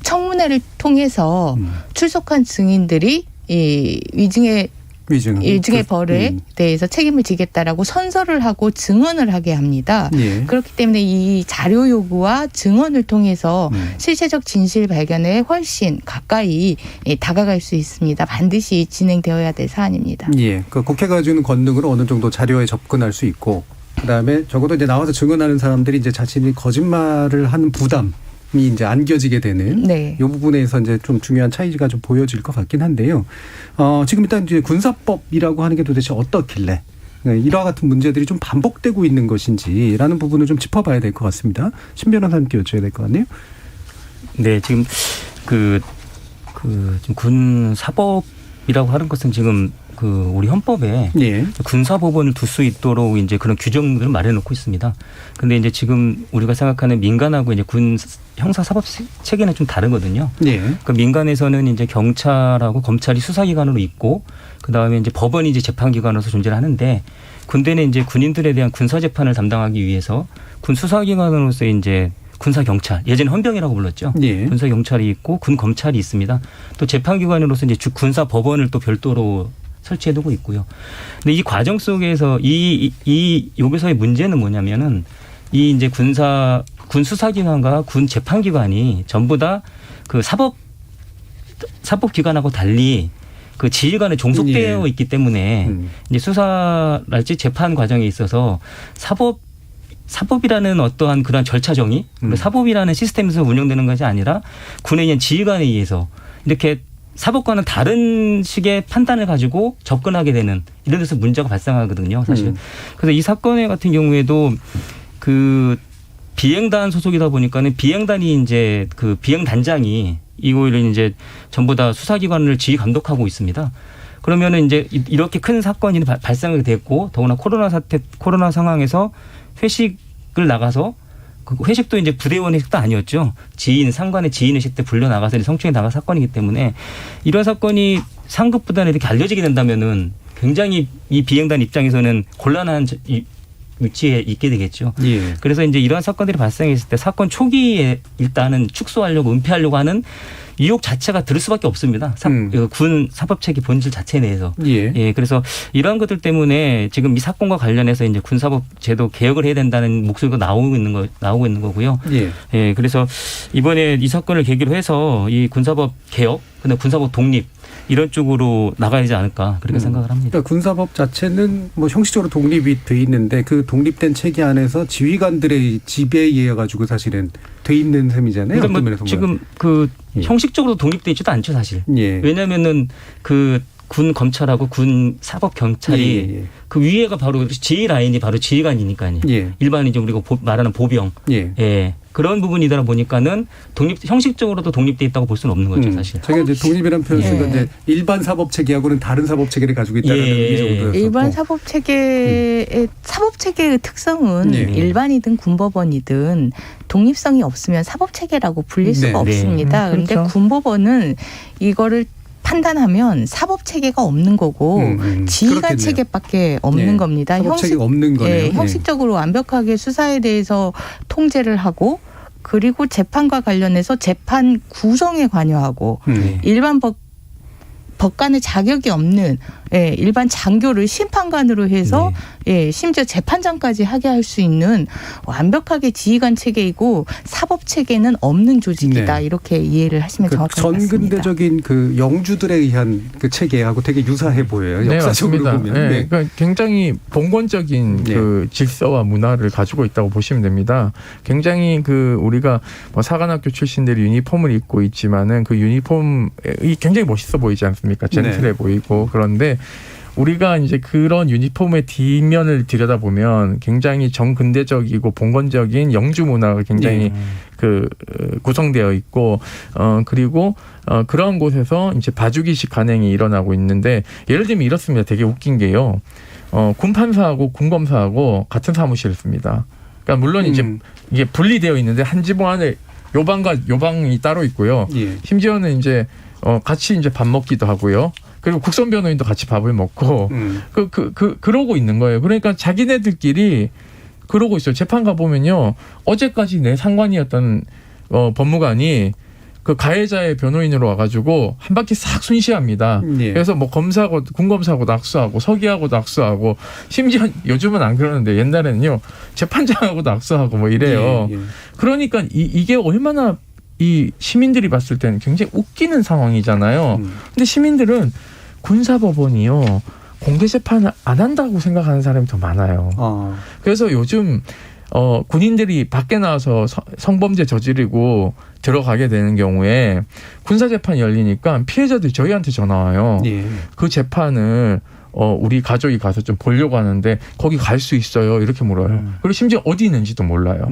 청문회를 통해서 출석한 증인들이 이 위증의 벌에 대해서 책임을 지겠다라고 선서를 하고 증언을 하게 합니다. 그렇기 때문에 이 자료 요구와 증언을 통해서 실체적 진실 발견에 훨씬 가까이 다가갈 수 있습니다. 반드시 진행되어야 될 사안입니다. 그 국회가 주는 권능으로 어느 정도 자료에 접근할 수 있고, 그다음에 적어도 이제 나와서 증언하는 사람들이 이제 자신이 거짓말을 하는 부담. 이 이제 안겨지게 되는 이 부분에서 이제 좀 중요한 차이가 좀 보여질 것 같긴 한데요. 지금 일단 이제 군사법이라고 하는 게 도대체 어떻길래 이와 같은 문제들이 좀 반복되고 있는 것인지라는 부분을 좀 짚어봐야 될 것 같습니다. 신 변호사님께 여쭤야 될 것 같네요. 네, 지금 지금 군사법이라고 하는 것은 지금 우리 헌법에 군사법원을 둘 수 있도록 이제 그런 규정들을 마련해놓고 있습니다. 근데 이제 지금 우리가 생각하는 민간하고 이제 군 형사사법 체계는 좀 다르거든요. 그 민간에서는 이제 경찰하고 검찰이 수사기관으로 있고, 그 다음에 이제 법원이 이제 재판기관으로서 존재를 하는데, 군대는 이제 군인들에 대한 군사재판을 담당하기 위해서 군 수사기관으로서 이제 군사경찰, 예전에 헌병이라고 불렀죠. 군사경찰이 있고 군검찰이 있습니다. 또 재판기관으로서 이제 군사법원을 또 별도로 설치해두고 있고요. 근데 이 과정 속에서 여기서의 문제는 뭐냐면은 이 이제 군 수사기관과 군 재판기관이 전부 다 그 사법기관하고 달리 그 지휘관에 종속되어 있기 때문에 이제 수사랄지 재판 과정에 있어서 사법이라는 어떠한 그런 절차 정의, 사법이라는 시스템에서 운영되는 것이 아니라 군에 있는 지휘관에 의해서 이렇게 사법과는 다른 식의 판단을 가지고 접근하게 되는 이런 데서 문제가 발생하거든요, 사실. 그래서 이 사건의 같은 경우에도 그 비행단 소속이다 보니까는 비행단이 이제 그 비행단장이 이거를 이제 전부 다 수사기관을 지휘 감독하고 있습니다. 그러면은 이제 이렇게 큰 사건이 발생하게 됐고, 더구나 코로나 상황에서 회식을 나가서 그 회식도 이제 부대원 회식도 아니었죠. 상관의 지인 회식 때 불려 나가서 성추행에 나간 사건이기 때문에 이런 사건이 상급부단에 이렇게 알려지게 된다면은 굉장히 이 비행단 입장에서는 곤란한 위치에 있게 되겠죠. 예. 그래서 이제 이러한 사건들이 발생했을 때 사건 초기에 일단은 축소하려고 은폐하려고 하는 의혹 자체가 들 수밖에 없습니다. 군 사법체계 본질 자체 내에서. 예. 그래서 이러한 것들 때문에 지금 이 사건과 관련해서 이제 군사법제도 개혁을 해야 된다는 목소리가 나오고 있는 거고요. 예. 그래서 이번에 이 사건을 계기로 해서 이 군사법 개혁, 근데 군사법 독립 이런 쪽으로 나가야 되지 않을까 그렇게 생각을 합니다. 그러니까 군사법 자체는 뭐 형식적으로 독립이 돼 있는데 그 독립된 체계 안에서 지휘관들의 지배에 의해 가지고 사실은 돼 있는 셈이잖아요. 그러니까 뭐 지금 그 형식적으로 독립돼 있지도 않죠 사실. 예. 왜냐하면은 그 군 검찰하고 군 사법 경찰이 그 위에가 바로 지휘 라인이 바로 지휘관이니까요. 일반 이제 우리가 말하는 보병. 그런 부분이다 보니까는 형식적으로도 독립돼 있다고 볼 수는 없는 거죠 사실. 자기가 이제 독립이라는 표현 쓴 이제 일반 사법 체계하고는 다른 사법 체계를 가지고 있다는 의미죠. 일반 사법 체계의 사법 체계의 특성은 일반이든 군법원이든 독립성이 없으면 사법 체계라고 불릴 수가 없습니다. 그런데 군법원은 이거를 판단하면 사법 체계가 없는 거고 지휘관 체계밖에 없는 겁니다. 사법 체계가 없는 거네요. 형식적으로 완벽하게 수사에 대해서 통제를 하고 그리고 재판과 관련해서 재판 구성에 관여하고 일반 법관의 자격이 없는 일반 장교를 심판관으로 해서 심지어 재판장까지 하게 할 수 있는 완벽하게 지휘관 체계이고 사법 체계는 없는 조직이다. 이렇게 이해를 하시면 정확할 것 같습니다. 전근대적인 그 영주들에 의한 그 체계하고 되게 유사해 보여요. 역사적으로 보면. 그러니까 굉장히 봉건적인 그 질서와 문화를 가지고 있다고 보시면 됩니다. 굉장히 그 우리가 뭐 사관학교 출신들이 유니폼을 입고 있지만은 그 유니폼이 굉장히 멋있어 보이지 않습니까? 젠틀해 보이고 그런데 우리가 이제 그런 유니폼의 뒷면을 들여다보면 굉장히 정근대적이고 봉건적인 영주 문화가 굉장히 구성되어 있고 그리고 그런 곳에서 이제 봐주기식 간행이 일어나고 있는데 예를 들면 이렇습니다. 되게 웃긴 게요. 군판사하고 군검사하고 같은 사무실을 씁니다. 그러니까 물론 이제 이게 분리되어 있는데 한 지붕 안에 요방과 요방이 따로 있고요. 심지어는 이제 같이 이제 밥 먹기도 하고요. 그리고 국선 변호인도 같이 밥을 먹고 그러고 있는 거예요. 그러니까 자기네들끼리 그러고 있어요. 재판 가 보면요. 어제까지 내 상관이었던 법무관이 그 가해자의 변호인으로 와가지고 한 바퀴 싹 순시합니다. 그래서 뭐 검사하고 군검사하고도 악수하고 서기하고도 악수하고 심지어 요즘은 안 그러는데 옛날에는요 재판장하고도 악수하고 뭐 이래요. 그러니까 이게 얼마나 이 시민들이 봤을 때는 굉장히 웃기는 상황이잖아요. 근데 시민들은 군사법원이요 공개 재판을 안 한다고 생각하는 사람이 더 많아요. 그래서 요즘 군인들이 밖에 나와서 성범죄 저지르고 들어가게 되는 경우에 군사재판이 열리니까 피해자들이 저희한테 전화 와요. 그 재판을 우리 가족이 가서 좀 보려고 하는데 거기 갈 수 있어요? 이렇게 물어요. 그리고 심지어 어디 있는지도 몰라요.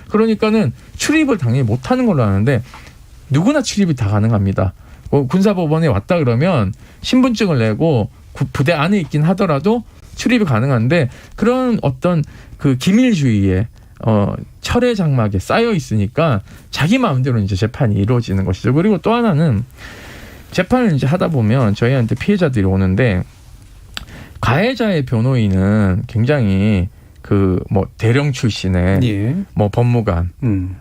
그러니까는 출입을 당연히 못하는 걸로 아는데 누구나 출입이 다 가능합니다. 군사법원에 왔다 그러면 신분증을 내고 부대 안에 있긴 하더라도 출입이 가능한데 그런 어떤 그 기밀주의에 철의 장막에 쌓여 있으니까 자기 마음대로 이제 재판이 이루어지는 것이죠. 그리고 또 하나는 재판을 이제 하다 보면 저희한테 피해자들이 오는데 가해자의 변호인은 굉장히 그 뭐 대령 출신의 뭐 법무관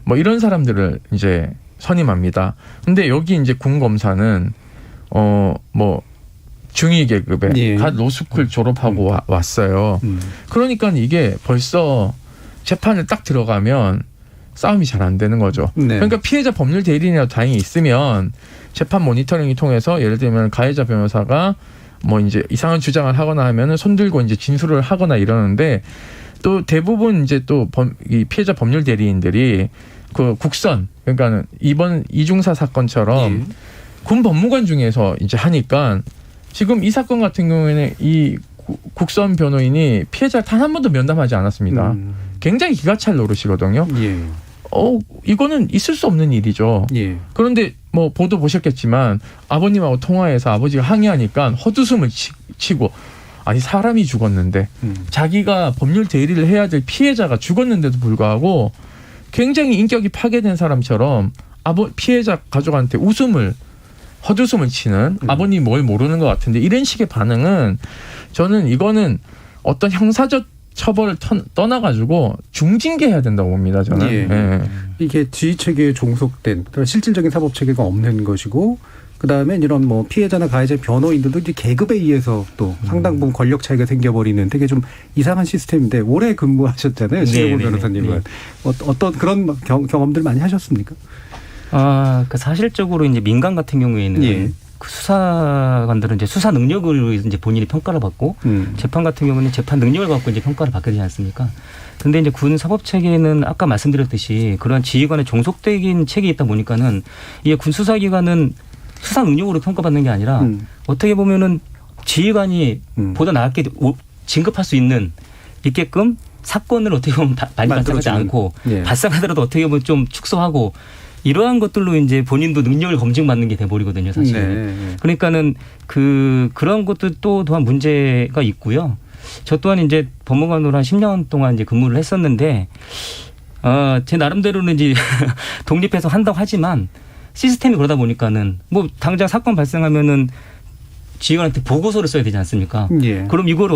뭐 이런 사람들을 이제 선임합니다. 근데 여기 이제 군 검사는 뭐 중위 계급에 갓 로스쿨 졸업하고 왔어요. 그러니까 이게 벌써 재판을 딱 들어가면 싸움이 잘 안 되는 거죠. 그러니까 피해자 법률 대리인이라도 다행히 있으면 재판 모니터링을 통해서 예를 들면 가해자 변호사가 뭐 이제 이상한 주장을 하거나 하면은 손들고 이제 진술을 하거나 이러는데 또 대부분 이제 또 이 피해자 법률 대리인들이 그 국선 그러니까는 이번 이중사 사건처럼 군 법무관 중에서 이제 하니까 지금 이 사건 같은 경우에는 이 국선 변호인이 피해자를 단 한 번도 면담하지 않았습니다. 굉장히 기가 찰 노릇이거든요. 이거는 있을 수 없는 일이죠. 그런데 뭐 보도 보셨겠지만 아버님하고 통화해서 아버지가 항의하니까 헛웃음을 치고 아니 사람이 죽었는데 자기가 법률 대리를 해야 될 피해자가 죽었는데도 불구하고 굉장히 인격이 파괴된 사람처럼 피해자 가족한테 헛웃음을 치는 아버님 뭘 모르는 것 같은데 이런 식의 반응은 저는 이거는 어떤 형사적 처벌을 떠나가지고 중징계해야 된다고 봅니다. 저는. 예. 예. 이게 지휘 체계에 종속된 실질적인 사법 체계가 없는 것이고, 그 다음에 이런 뭐 피해자나 가해자 변호인들도 이제 계급에 의해서 또 상당 부분 권력 차이가 생겨버리는 되게 좀 이상한 시스템인데 오래 근무하셨잖아요, 신영훈 변호사님은. 어떤 그런 경험들 많이 하셨습니까? 그 사실적으로 이제 민간 같은 경우에는 예. 그 수사관들은 이제 수사 능력을 이제 본인이 평가를 받고 재판 같은 경우는 재판 능력을 갖고 이제 평가를 받게 되지 않습니까? 근데 이제 군 사법 체계는 아까 말씀드렸듯이 그런 지휘관의 종속적인 체계에 있다 보니까는 이게 군 수사기관은 수사 능력으로 평가받는 게 아니라 어떻게 보면은 지휘관이 보다 나았게 진급할 수 있게끔 사건을 어떻게 보면 많이 발생하지 않고 예. 발생하더라도 어떻게 보면 좀 축소하고 이러한 것들로 이제 본인도 능력을 검증받는 게 돼버리거든요, 사실. 네. 그러니까는 그런 것도 또한 문제가 있고요. 저 또한 이제 법무관으로 한 10년 동안 이제 근무를 했었는데, 제 나름대로는 이제 독립해서 한다고 하지만 시스템이 그러다 보니까는 뭐 당장 사건 발생하면은 지휘관한테 보고서를 써야 되지 않습니까? 예. 그럼 이걸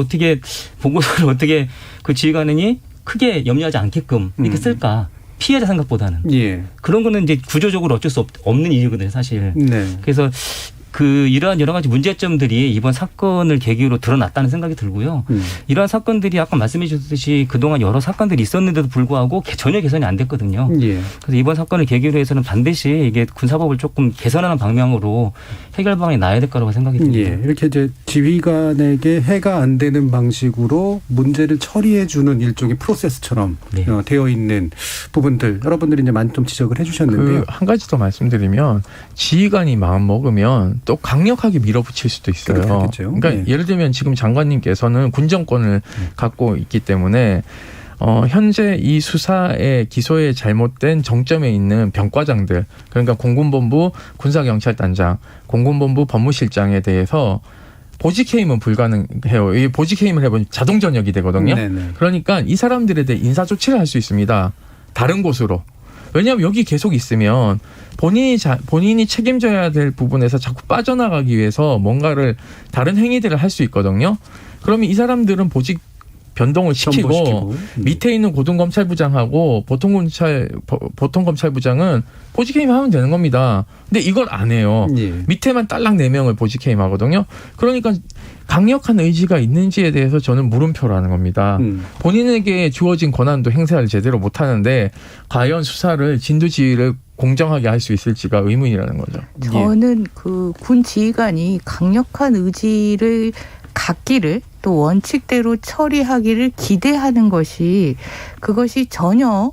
보고서를 어떻게 그 지휘관이 크게 염려하지 않게끔 이렇게 쓸까? 피해자 생각보다는. 예. 그런 거는 이제 구조적으로 어쩔 수 없는 일이거든요, 사실. 네. 그래서 이러한 여러 가지 문제점들이 이번 사건을 계기로 드러났다는 생각이 들고요. 이러한 사건들이 아까 말씀해 주셨듯이 그동안 여러 사건들이 있었는데도 불구하고 전혀 개선이 안 됐거든요. 예. 그래서 이번 사건을 계기로 해서는 반드시 이게 군사법을 조금 개선하는 방향으로 해결 방안이 나야 될 거라고 생각이 듭니다. 예. 이렇게 이제 지휘관에게 해가 안 되는 방식으로 문제를 처리해 주는 일종의 프로세스처럼 네. 되어 있는 부분들 여러분들이 이제 많이 좀 지적을 해 주셨는데요. 한 가지 더 말씀드리면 지휘관이 마음 먹으면 또 강력하게 밀어붙일 수도 있어요. 그렇겠죠. 그러니까 네. 예를 들면 지금 장관님께서는 군정권을 갖고 있기 때문에 현재 이 수사의 기소에 잘못된 정점에 있는 병과장들, 그러니까 공군본부 군사경찰단장, 공군본부 법무실장에 대해서 보직해임은 불가능해요. 이 보직해임을 해보면 자동 전역이 되거든요. 네네. 그러니까 이 사람들에 대해 인사조치를 할 수 있습니다. 다른 곳으로. 왜냐하면 여기 계속 있으면 본인이 책임져야 될 부분에서 자꾸 빠져나가기 위해서 뭔가를 다른 행위들을 할 수 있거든요. 그러면 이 사람들은 보직 변동을 시키고 밑에 있는 고등검찰부장하고 보통검찰부장은 보직해임하면 되는 겁니다. 근데 이걸 안 해요. 예. 밑에만 딸랑 4명을 보직해임하거든요. 그러니까 강력한 의지가 있는지에 대해서 저는 물음표라는 겁니다. 본인에게 주어진 권한도 행사를 제대로 못하는데 과연 수사를 진두지휘를 공정하게 할 수 있을지가 의문이라는 거죠. 저는 그 군 지휘관이 강력한 의지를 갖기를 또 원칙대로 처리하기를 기대하는 그것이 전혀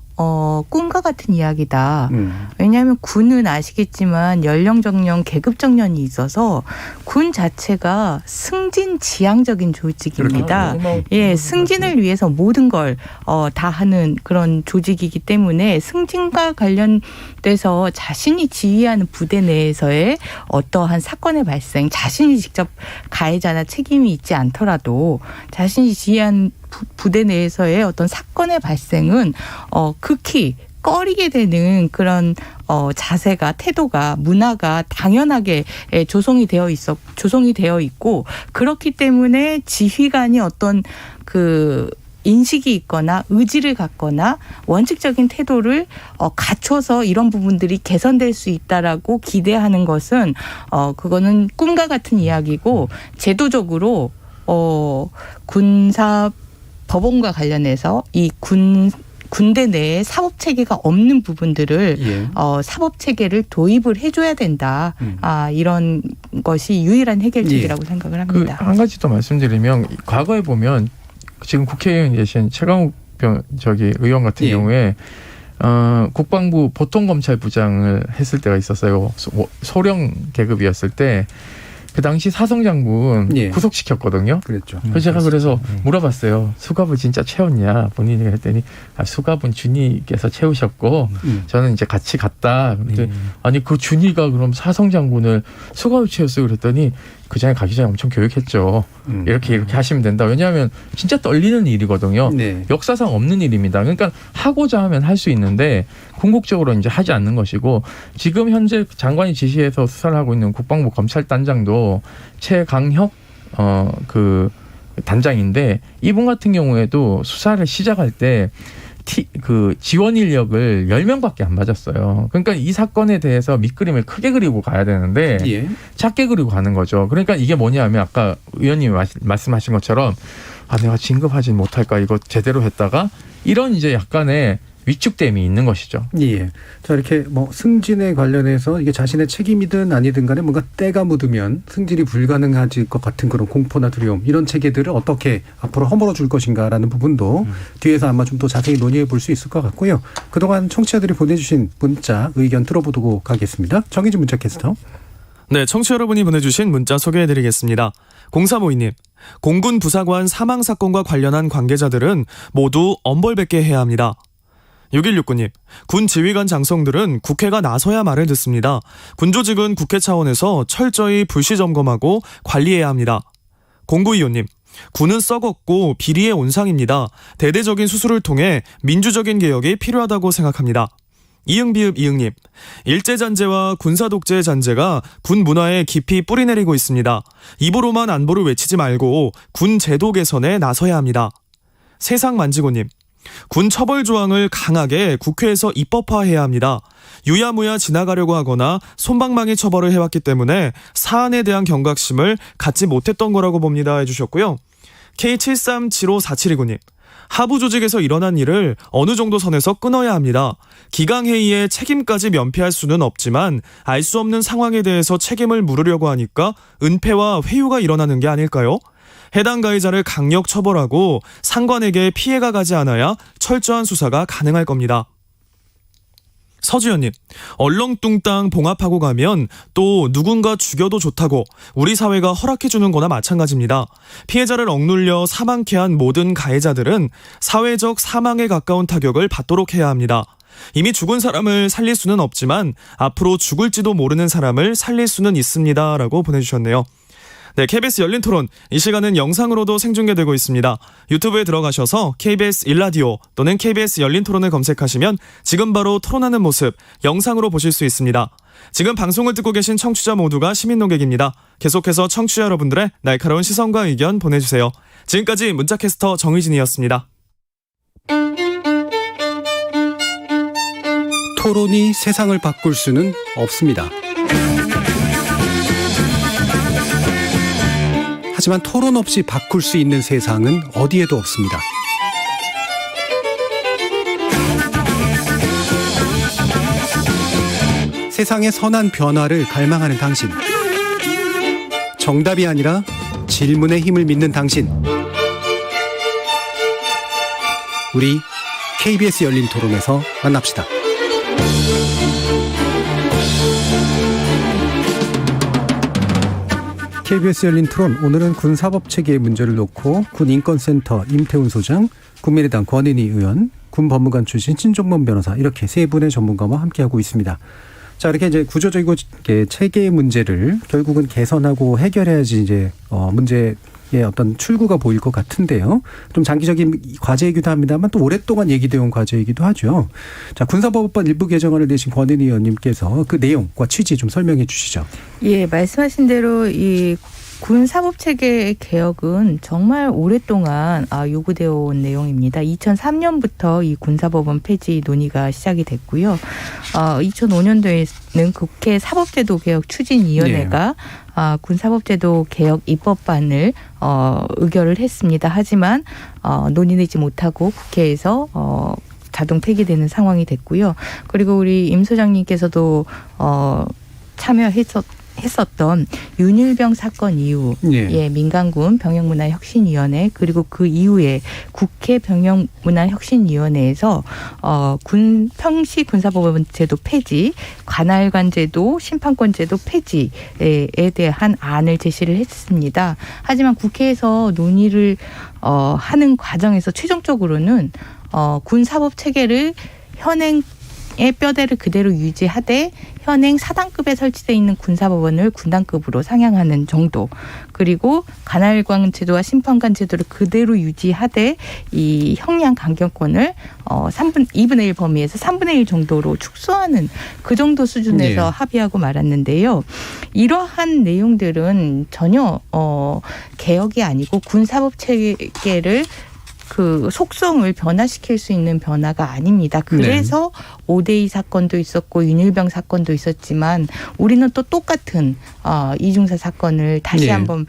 꿈과 같은 이야기다. 왜냐하면 군은 아시겠지만 연령 정년, 계급 정년이 있어서 군 자체가 승진지향적인 조직입니다. 예, 승진을 위해서 모든 걸 다 하는 그런 조직이기 때문에 승진과 관련돼서 자신이 지휘하는 부대 내에서의 어떠한 사건의 발생, 자신이 직접 가해자나 책임이 있지 않더라도 자신이 지휘한 부대 내에서의 어떤 사건의 발생은 극히 꺼리게 되는 그런 자세가, 태도가, 문화가 당연하게 조성이 되어 있고, 그렇기 때문에 지휘관이 어떤 인식이 있거나 의지를 갖거나 원칙적인 태도를 갖춰서 이런 부분들이 개선될 수 있다라고 기대하는 것은 그거는 꿈과 같은 이야기고, 제도적으로 군사 법원과 관련해서 이 군대 내에 사법 체계가 없는 부분들을 사법 체계를 도입을 해줘야 된다. 이런 것이 유일한 해결책이라고 생각을 합니다. 한 가지 더 말씀드리면 과거에 보면 지금 국회의원 계신 최강욱 의원 같은 경우에 국방부 보통검찰부장을 했을 때가 있었어요. 소령 계급이었을 때. 그 당시 사성 장군 구속시켰거든요. 그랬죠. 그래서 제가 물어봤어요. 수갑을 진짜 채웠냐? 본인이 그랬더니 수갑은 준이께서 채우셨고 저는 이제 같이 갔다. 아니 그 준이가 그럼 사성 장군을 수갑을 채웠어요. 그랬더니 그 전에 가기 전에 엄청 교육했죠. 이렇게 하시면 된다. 왜냐하면 진짜 떨리는 일이거든요. 네. 역사상 없는 일입니다. 그러니까 하고자 하면 할 수 있는데 궁극적으로 이제 하지 않는 것이고, 지금 현재 장관이 지시해서 수사를 하고 있는 국방부 검찰단장도 최강혁 단장인데 이분 같은 경우에도 수사를 시작할 때 그 지원 인력을 10명밖에 안 맞았어요. 그러니까 이 사건에 대해서 밑그림을 크게 그리고 가야 되는데 예. 작게 그리고 가는 거죠. 그러니까 이게 뭐냐면 아까 의원님이 말씀하신 것처럼 내가 진급하지 못할까 이거 제대로 했다가 이런 이제 약간의 위축됨이 있는 것이죠. 예. 자, 이렇게 뭐 승진에 관련해서 이게 자신의 책임이든 아니든 간에 뭔가 때가 묻으면 승진이 불가능해질 것 같은 그런 공포나 두려움, 이런 체계들을 어떻게 앞으로 허물어 줄 것인가라는 부분도 뒤에서 아마 좀 더 자세히 논의해 볼 수 있을 것 같고요. 그동안 청취자들이 보내주신 문자 의견 들어보도록 하겠습니다. 정의진 문자 캐스터. 네, 청취자 여러분이 보내주신 문자 소개해드리겠습니다. 0352님, 공군 부사관 사망 사건과 관련한 관계자들은 모두 엄벌받게 해야 합니다. 6169님, 군 지휘관 장성들은 국회가 나서야 말을 듣습니다. 군조직은 국회 차원에서 철저히 불시 점검하고 관리해야 합니다. 0925님, 군은 썩었고 비리의 온상입니다. 대대적인 수술을 통해 민주적인 개혁이 필요하다고 생각합니다. 이응비읍이응님, 일제잔재와 군사독재 잔재가 군 문화에 깊이 뿌리내리고 있습니다. 입으로만 안보를 외치지 말고 군 제도 개선에 나서야 합니다. 세상만지고님, 군 처벌 조항을 강하게 국회에서 입법화해야 합니다. 유야무야 지나가려고 하거나 솜방망이 처벌을 해왔기 때문에 사안에 대한 경각심을 갖지 못했던 거라고 봅니다 해주셨고요. K73754729님, 하부 조직에서 일어난 일을 어느 정도 선에서 끊어야 합니다. 기강회의에 책임까지 면피할 수는 없지만 알 수 없는 상황에 대해서 책임을 물으려고 하니까 은폐와 회유가 일어나는 게 아닐까요? 해당 가해자를 강력 처벌하고 상관에게 피해가 가지 않아야 철저한 수사가 가능할 겁니다. 서주연님, 얼렁뚱땅 봉합하고 가면 또 누군가 죽여도 좋다고 우리 사회가 허락해주는 거나 마찬가지입니다. 피해자를 억눌려 사망케 한 모든 가해자들은 사회적 사망에 가까운 타격을 받도록 해야 합니다. 이미 죽은 사람을 살릴 수는 없지만 앞으로 죽을지도 모르는 사람을 살릴 수는 있습니다 라고 보내주셨네요. 네, KBS 열린 토론, 이 시간은 영상으로도 생중계되고 있습니다. 유튜브에 들어가셔서 KBS 1라디오 또는 KBS 열린 토론을 검색하시면 지금 바로 토론하는 모습 영상으로 보실 수 있습니다. 지금 방송을 듣고 계신 청취자 모두가 시민 논객입니다. 계속해서 청취자 여러분들의 날카로운 시선과 의견 보내주세요. 지금까지 문자캐스터 정의진이었습니다. 토론이 세상을 바꿀 수는 없습니다. 하지만 토론 없이 바꿀 수 있는 세상은 어디에도 없습니다. 세상의 선한 변화를 갈망하는 당신. 정답이 아니라 질문의 힘을 믿는 당신. 우리 KBS 열린 토론에서 만납시다. KBS 열린 토론, 오늘은 군사법체계의 문제를 놓고 군인권센터 임태훈 소장, 국민의당 권은희 의원, 군법무관 출신 신종범 변호사, 이렇게 세 분의 전문가와 함께하고 있습니다. 자, 이렇게 이제 구조적이고 체계의 문제를 결국은 개선하고 해결해야지 이제 문제의 어떤 출구가 보일 것 같은데요. 좀 장기적인 과제이기도 합니다만 또 오랫동안 얘기되어 온 과제이기도 하죠. 자, 군사법원 일부 개정안을 내신 권은희 의원님께서 그 내용과 취지 좀 설명해 주시죠. 예, 말씀하신 대로 이 군사법체계 개혁은 정말 오랫동안 요구되어 온 내용입니다. 2003년부터 이 군사법원 폐지 논의가 시작이 됐고요. 2005년도에는 국회 사법제도 개혁 추진위원회가 군사법제도 개혁 입법안을 의결을 했습니다. 하지만 논의되지 못하고 국회에서 자동 폐기되는 상황이 됐고요. 그리고 우리 임 소장님께서도 참여했었던 윤일병 사건 이후 민간군 병역문화혁신위원회, 그리고 그 이후에 국회 병역문화혁신위원회에서 군 평시 군사법원 제도 폐지, 관할관 제도, 심판권 제도 폐지에 대한 안을 제시를 했습니다. 하지만 국회에서 논의를 하는 과정에서 최종적으로는 군사법 체계를 현행 뼈대를 그대로 유지하되 현행 4단급에 설치되어 있는 군사법원을 군단급으로 상향하는 정도. 그리고 관할관 제도와 심판관 제도를 그대로 유지하되 이 형량 강경권을 2분의 1 범위에서 3분의 1 정도로 축소하는 그 정도 수준에서 합의하고 말았는데요. 이러한 내용들은 전혀 개혁이 아니고 군사법 체계를 그 속성을 변화시킬 수 있는 변화가 아닙니다. 그래서 5대2 사건도 있었고 윤일병 사건도 있었지만 우리는 또 똑같은 이중사 사건을 다시 한번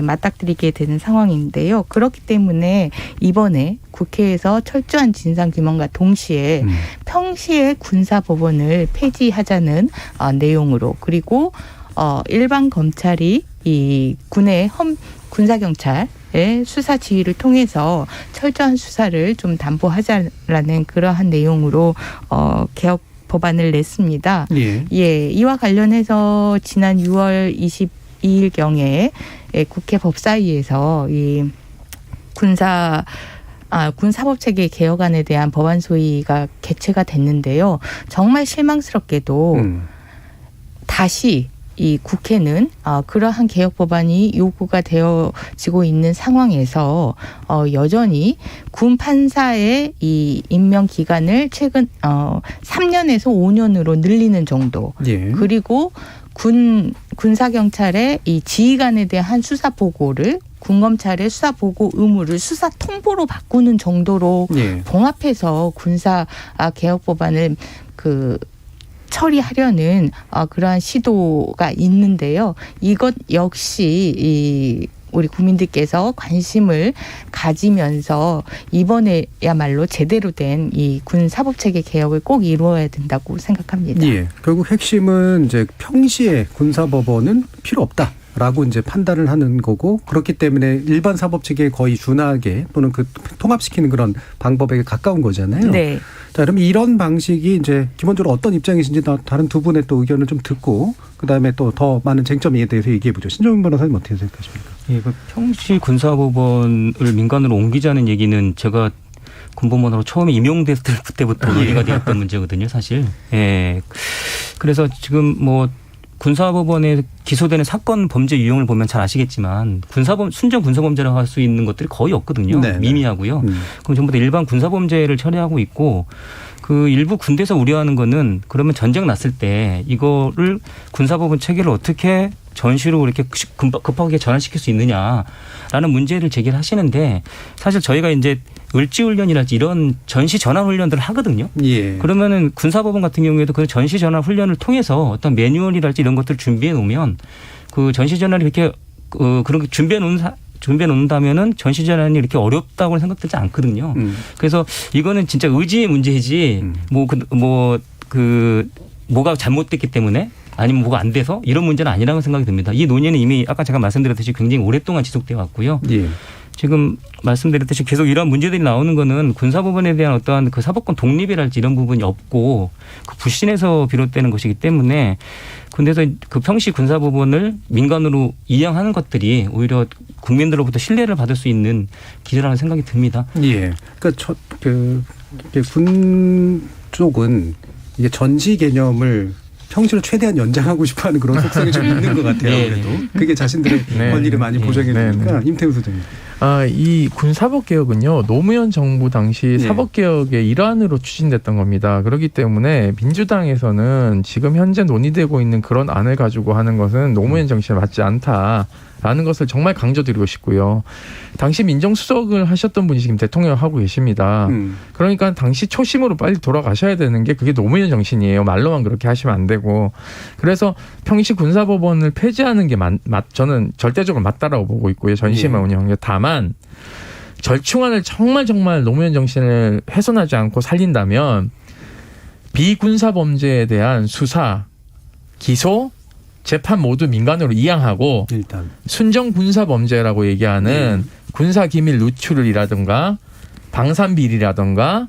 맞닥뜨리게 되는 상황인데요. 그렇기 때문에 이번에 국회에서 철저한 진상규명과 동시에 평시에 군사법원을 폐지하자는 내용으로 그리고 일반 검찰이 이 군의 군사경찰 수사 지휘를 통해서 철저한 수사를 좀 담보하자라는 그러한 내용으로 개혁 법안을 냈습니다. 이와 관련해서 지난 6월 22일경에 국회 법사위에서 이 군사법체계 개혁안에 대한 법안 소위가 개최가 됐는데요. 정말 실망스럽게도 다시 이 국회는 그러한 개혁 법안이 요구가 되어지고 있는 상황에서 여전히 군 판사의 이 임명 기간을 최근 3년에서 5년으로 늘리는 정도. 그리고 군사경찰의 이 지휘관에 대한 수사 보고를 군검찰의 수사 보고 의무를 수사 통보로 바꾸는 정도로 봉합해서 군사 개혁 법안을 처리하려는 그러한 시도가 있는데요. 이것 역시 우리 국민들께서 관심을 가지면서 이번에야말로 제대로 된 이 군사법체계 개혁을 꼭 이루어야 된다고 생각합니다. 결국 핵심은 이제 평시에 군사법원은 필요 없다. 라고 이제 판단을 하는 거고 그렇기 때문에 일반 사법체계에 거의 준하게 또는 그 통합시키는 그런 방법에 가까운 거잖아요. 자, 그럼 이런 방식이 이제 기본적으로 어떤 입장이신지 다른 두 분의 또 의견을 좀 듣고 그다음에 또 더 많은 쟁점에 대해서 얘기해 보죠. 신정민 변호사님 어떻게 생각하십니까? 그 평시 군사법원을 민간으로 옮기자는 얘기는 제가 군법원으로 처음에 임용됐을 때부터 논의가 되었던 문제거든요, 사실. 그래서 지금 군사법원에 기소되는 사건 범죄 유형을 보면 잘 아시겠지만 순전 군사범죄라고 할 수 있는 것들이 거의 없거든요. 미미하고요. 그럼 전부 다 일반 군사범죄를 처리하고 있고 그 일부 군대에서 우려하는 거는 그러면 전쟁 났을 때 이거를 군사법원 체계를 어떻게 전시로 이렇게 급하게 전환시킬 수 있느냐라는 문제를 제기를 하시는데 사실 저희가 이제 을지훈련이랄지 이런 전시 전환 훈련들을 하거든요. 그러면은 군사법원 같은 경우에도 그 전시 전환 훈련을 통해서 어떤 매뉴얼이랄지 이런 것들을 준비해 놓으면 그 전시 전환이 이렇게 그런 준비해 놓는다면은 전시 전환이 이렇게 어렵다고 생각되지 않거든요. 그래서 이거는 진짜 의지의 문제이지 뭐가 잘못됐기 때문에 아니면 뭐가 안 돼서 이런 문제는 아니라고 생각이 듭니다. 이 논의는 이미 아까 제가 말씀드렸듯이 굉장히 오랫동안 지속되어 왔고요. 지금 말씀드렸듯이 계속 이런 문제들이 나오는 거는 군사법원에 대한 어떠한 그 사법권 독립이랄지 이런 부분이 없고 그 불신에서 비롯되는 것이기 때문에 군대에서 그 평시 군사법원을 민간으로 이양하는 것들이 오히려 국민들로부터 신뢰를 받을 수 있는 기회라는 생각이 듭니다. 그러니까 군 쪽은 이게 전시 개념을 평시를 최대한 연장하고 싶어하는 그런 속성이 좀 있는 것 같아요. 그래도 그게 자신들의 권리를 많이 보장해 주니까. 임태우 소장님. 이 군사법 개혁은요 노무현 정부 당시 사법 개혁의 일환으로 추진됐던 겁니다. 그렇기 때문에 민주당에서는 지금 현재 논의되고 있는 그런 안을 가지고 하는 것은 노무현 정신에 맞지 않다라는 것을 정말 강조드리고 싶고요. 당시 민정수석을 하셨던 분이 지금 대통령을 하고 계십니다. 그러니까 당시 초심으로 빨리 돌아가셔야 되는 게 그게 노무현 정신이에요. 말로만 그렇게 하시면 안 되고. 그래서 평시 군사법원을 폐지하는 게 저는 절대적으로 맞다라고 보고 있고요. 전시만 운영한 게. 다만 절충안을 정말 노무현 정신을 훼손하지 않고 살린다면 비군사 범죄에 대한 수사, 기소, 재판 모두 민간으로 이양하고 일단 순정 군사 범죄라고 얘기하는 군사 기밀 누출이라든가 방산 비리라든가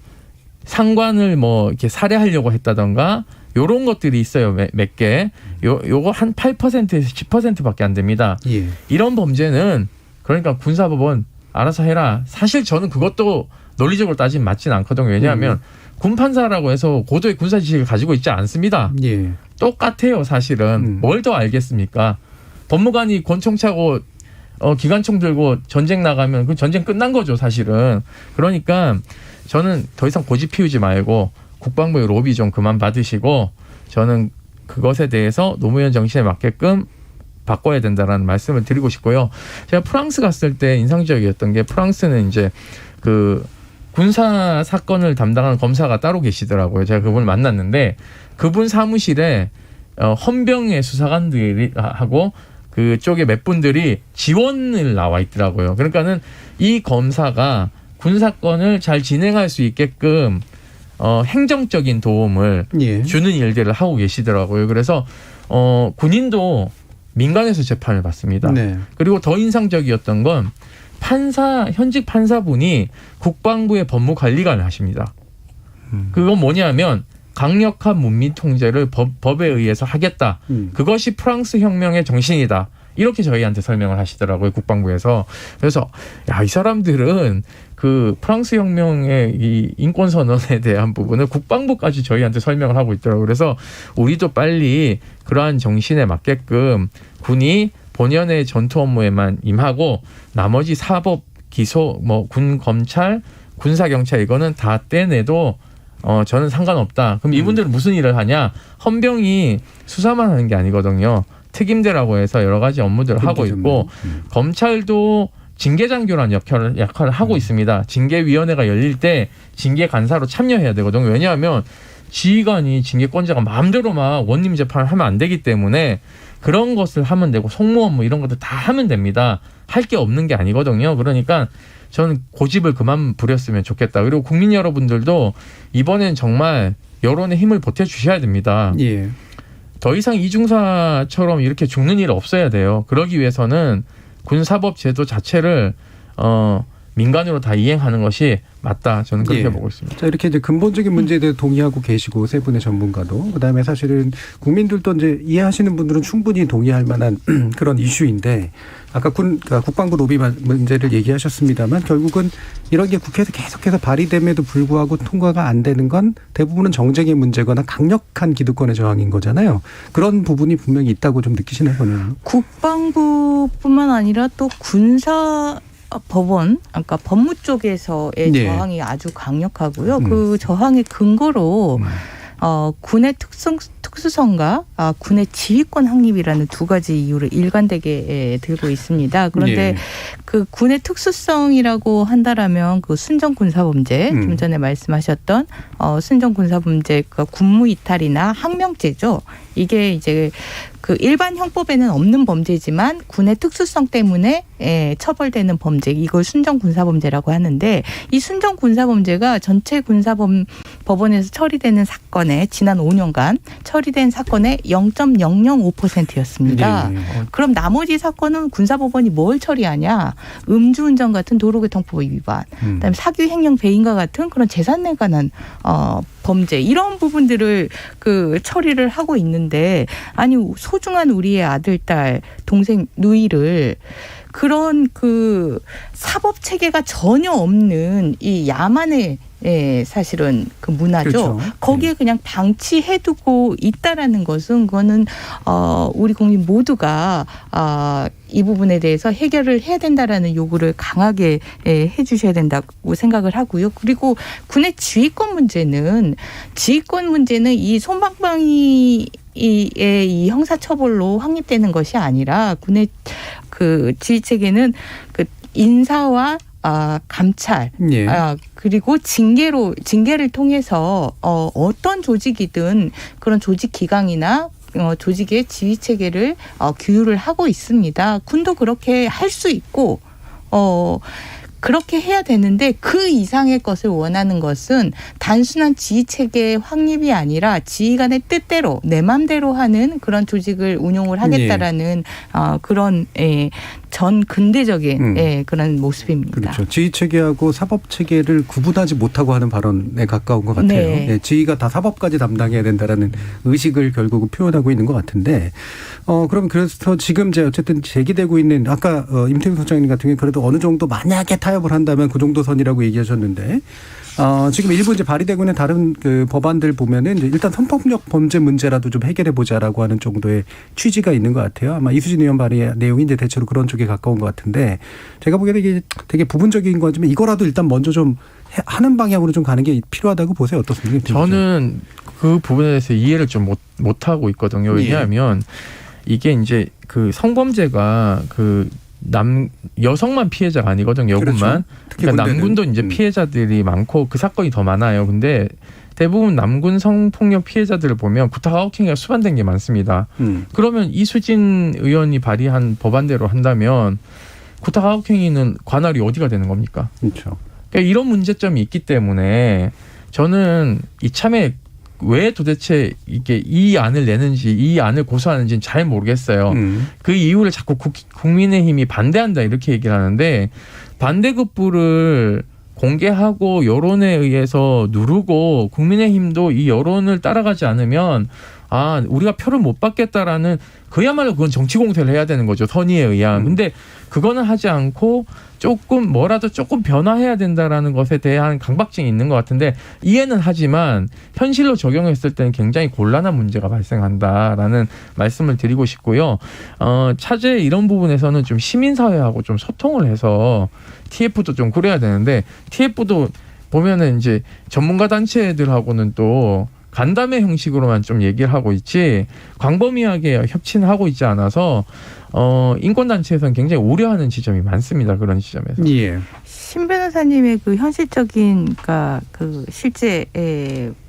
상관을 이렇게 살해하려고 했다든가 요런 것들이 있어요. 몇 개. 요거 한 8%에서 10%밖에 안 됩니다. 이런 범죄는 그러니까 군사법원 알아서 해라. 사실 저는 그것도 논리적으로 따지면 맞지는 않거든요. 왜냐하면 군판사라고 해서 고도의 군사 지식을 가지고 있지 않습니다. 예. 똑같아요, 사실은. 뭘 더 알겠습니까? 법무관이 권총 차고 기관총 들고 전쟁 나가면 그 전쟁 끝난 거죠, 사실은. 그러니까 저는 더 이상 고집 피우지 말고 국방부의 로비 좀 그만 받으시고 저는 그것에 대해서 노무현 정신에 맞게끔 바꿔야 된다라는 말씀을 드리고 싶고요. 제가 프랑스 갔을 때 인상적이었던 게 프랑스는 이제 그 군사 사건을 담당하는 검사가 따로 계시더라고요. 제가 그분을 만났는데 그분 사무실에 헌병의 수사관들이 하고 그쪽에 몇 분들이 지원을 나와 있더라고요. 그러니까는 이 검사가 군사건을 잘 진행할 수 있게끔 행정적인 도움을 주는 일들을 하고 계시더라고요. 그래서 군인도 민간에서 재판을 받습니다. 네. 그리고 더 인상적이었던 건 현직 판사분이 국방부의 법무관리관을 하십니다. 그건 뭐냐면 강력한 문민 통제를 법에 의해서 하겠다. 그것이 프랑스 혁명의 정신이다. 이렇게 저희한테 설명을 하시더라고요, 국방부에서. 그래서 이 사람들은 그 프랑스 혁명의 이 인권 선언에 대한 부분을 국방부까지 저희한테 설명을 하고 있더라고요. 그래서 우리도 빨리 그러한 정신에 맞게끔 군이 본연의 전투 업무에만 임하고 나머지 사법, 기소, 군 검찰, 군사 경찰 이거는 다 떼내도 저는 상관없다. 그럼 이분들은 무슨 일을 하냐? 헌병이 수사만 하는 게 아니거든요. 특임대라고 해서 여러 가지 업무들을 하고 있고 검찰도 징계장교라는 역할을 하고 있습니다. 징계위원회가 열릴 때 징계간사로 참여해야 되거든요. 왜냐하면 지휘관이 징계권자가 마음대로 막 원님 재판을 하면 안 되기 때문에 그런 것을 하면 되고 송무 업무 이런 것들 다 하면 됩니다. 할 게 없는 게 아니거든요. 그러니까 저는 고집을 그만 부렸으면 좋겠다. 그리고 국민 여러분들도 이번엔 정말 여론의 힘을 보태주셔야 됩니다. 예. 더 이상 이중사처럼 이렇게 죽는 일 없어야 돼요. 그러기 위해서는 군사법 제도 자체를 민간으로 다 이행하는 것이 맞다. 저는 그렇게 보고 있습니다. 자, 이렇게 이제 근본적인 문제에 대해 동의하고 계시고 세 분의 전문가도 그다음에 사실은 국민들도 이제 이해하시는 분들은 충분히 동의할 만한 그런 이슈인데 아까 국방부 로비 문제를 얘기하셨습니다만 결국은 이런 게 국회에서 계속해서 발의됨에도 불구하고 통과가 안 되는 건 대부분은 정쟁의 문제거나 강력한 기득권의 저항인 거잖아요. 그런 부분이 분명히 있다고 좀 느끼시는 거네요. 국방부뿐만 아니라 또 군사 법원, 그러니까 법무 쪽에서의 저항이 아주 강력하고요. 그 저항의 근거로 군의 특수성과 군의 지휘권 확립이라는 두 가지 이유를 일관되게 들고 있습니다. 그런데 그 군의 특수성이라고 한다라면 그 순정군사범죄, 좀 전에 말씀하셨던 순정군사범죄, 그 군무 이탈이나 항명죄죠. 이게 이제 그 일반 형법에는 없는 범죄지만 군의 특수성 때문에 처벌되는 범죄, 이걸 순정군사범죄라고 하는데 이 순정군사범죄가 전체 군사법원에서 처리되는 사건에 지난 5년간 처리된 사건의 0.005%였습니다. 그럼 나머지 사건은 군사법원이 뭘 처리하냐? 음주운전 같은 도로교통법 위반, 그다음에 사기 횡령 배임과 같은 그런 재산에 관한 범죄 이런 부분들을 그 처리를 하고 있는데 아니 소중한 우리의 아들, 딸, 동생, 누이를 그런 그 사법 체계가 전혀 없는 이 야만의 사실은 그 문화죠. 그렇죠. 거기에 그냥 방치해두고 있다라는 것은 그거는 우리 국민 모두가 이 부분에 대해서 해결을 해야 된다라는 요구를 강하게 해주셔야 된다고 생각을 하고요. 그리고 군의 지휘권 문제는 이 솜방망이 이 형사처벌로 확립되는 것이 아니라 군의 그 지휘 체계는 그 인사와 감찰, 그리고 징계를 통해서 어떤 조직이든 그런 조직 기강이나 조직의 지휘 체계를 규율을 하고 있습니다. 군도 그렇게 할 수 있고 그렇게 해야 되는데 그 이상의 것을 원하는 것은 단순한 지휘 체계의 확립이 아니라 지휘관의 뜻대로 내 맘대로 하는 그런 조직을 운용을 하겠다라는 그런 전 근대적인 그런 모습입니다. 그렇죠. 지휘 체계하고 사법 체계를 구분하지 못하고 하는 발언에 가까운 것 같아요. 네. 지휘가 다 사법까지 담당해야 된다라는 의식을 결국은 표현하고 있는 것 같은데, 그럼 그래서 지금 어쨌든 제기되고 있는 아까 임태훈 소장님 같은 경우는 그래도 어느 정도 만약에 타협을 한다면 그 정도 선이라고 얘기하셨는데 지금 일부 이제 발의되고 있는 다른 그 법안들 보면은 이제 일단 성폭력 범죄 문제라도 좀 해결해 보자라고 하는 정도의 취지가 있는 것 같아요. 아마 이수진 의원 발의 내용이 이제 대체로 그런 쪽에 가까운 것 같은데 제가 보기에는 이게 되게 부분적인 거지만 이거라도 일단 먼저 좀 하는 방향으로 좀 가는 게 필요하다고 보세요. 어떻습니까? 저는 그 부분에 대해서 이해를 좀 못 하고 있거든요. 왜냐하면 이게 이제 그 성범죄가 그 여성만 피해자가 아니거든요. 여군만. 그렇죠. 그러니까 남군도 이제 피해자들이 많고 그 사건이 더 많아요. 근데 대부분 남군 성폭력 피해자들을 보면 구타하우킹이 수반된 게 많습니다. 그러면 이수진 의원이 발의한 법안대로 한다면 구타하우킹이는 관할이 어디가 되는 겁니까? 그렇죠. 그러니까 이런 문제점이 있기 때문에 저는 이참에 왜 도대체 이게 이 안을 내는지 이 안을 고수하는지는 잘 모르겠어요. 그 이유를 자꾸 국민의힘이 반대한다 이렇게 얘기를 하는데 반대급부를 공개하고 여론에 의해서 누르고 국민의힘도 이 여론을 따라가지 않으면 우리가 표를 못 받겠다라는 그야말로 그건 정치 공세를 해야 되는 거죠. 선의에 의한. 근데 그거는 하지 않고 뭐라도 조금 변화해야 된다라는 것에 대한 강박증이 있는 것 같은데 이해는 하지만 현실로 적용했을 때는 굉장히 곤란한 문제가 발생한다라는 말씀을 드리고 싶고요. 차제의 이런 부분에서는 좀 시민사회하고 좀 소통을 해서 TF도 좀 그래야 되는데 TF도 보면은 이제 전문가 단체들하고는 또 간담회 형식으로만 좀 얘기를 하고 있지 광범위하게 협치는 하고 있지 않아서 인권단체에서는 굉장히 우려하는 지점이 많습니다. 그런 지점에서. 예. 신 변호사님의 그 현실적인 그러니까 그 실제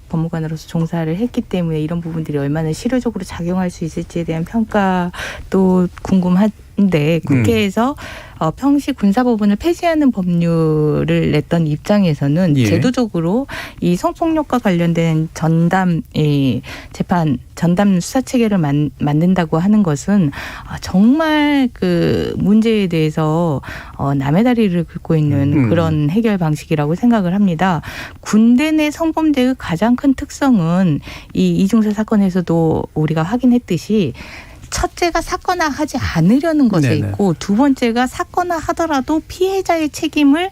법무관으로서 종사를 했기 때문에 이런 부분들이 얼마나 실효적으로 작용할 수 있을지에 대한 평가도 궁금한데 국회에서 평시 군사법원을 폐지하는 법률을 냈던 입장에서는 제도적으로 이 성폭력과 관련된 전담 수사 체계를 만든다고 하는 것은 정말 그 문제에 대해서 남의 다리를 긁고 있는 그런 해결 방식이라고 생각을 합니다. 군대 내 성범죄의 가장 큰 특성은 이 이중사 사건에서도 우리가 확인했듯이 첫째가 사건화하지 않으려는 것에 있고 두 번째가 사건화하더라도 피해자의 책임을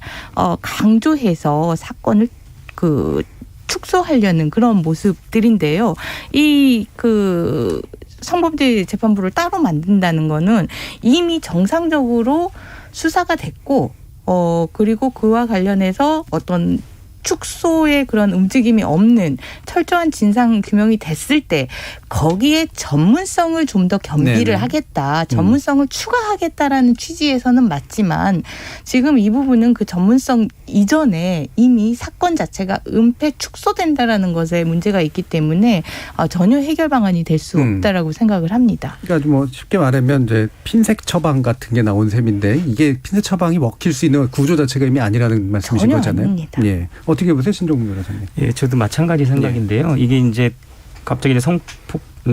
강조해서 사건을 축소하려는 그런 모습들인데요. 이 성범죄 재판부를 따로 만든다는 거는 이미 정상적으로 수사가 됐고 그리고 그와 관련해서 어떤 축소의 그런 움직임이 없는 철저한 진상 규명이 됐을 때 거기에 전문성을 좀 더 겸비를 하겠다. 전문성을 추가하겠다라는 취지에서는 맞지만 지금 이 부분은 그 전문성 이전에 이미 사건 자체가 은폐 축소된다라는 것에 문제가 있기 때문에 전혀 해결 방안이 될 수 없다라고 생각을 합니다. 그러니까 뭐 쉽게 말하면 이제 핀셋 처방 같은 게 나온 셈인데 이게 핀셋 처방이 먹힐 수 있는 구조 자체가 이미 아니라는 말씀이신 전혀 거잖아요. 아닙니다. 예. 어떻게 보세요, 신종국 변호사님? 예, 저도 마찬가지 생각인데요. 이게 이제 갑자기 이제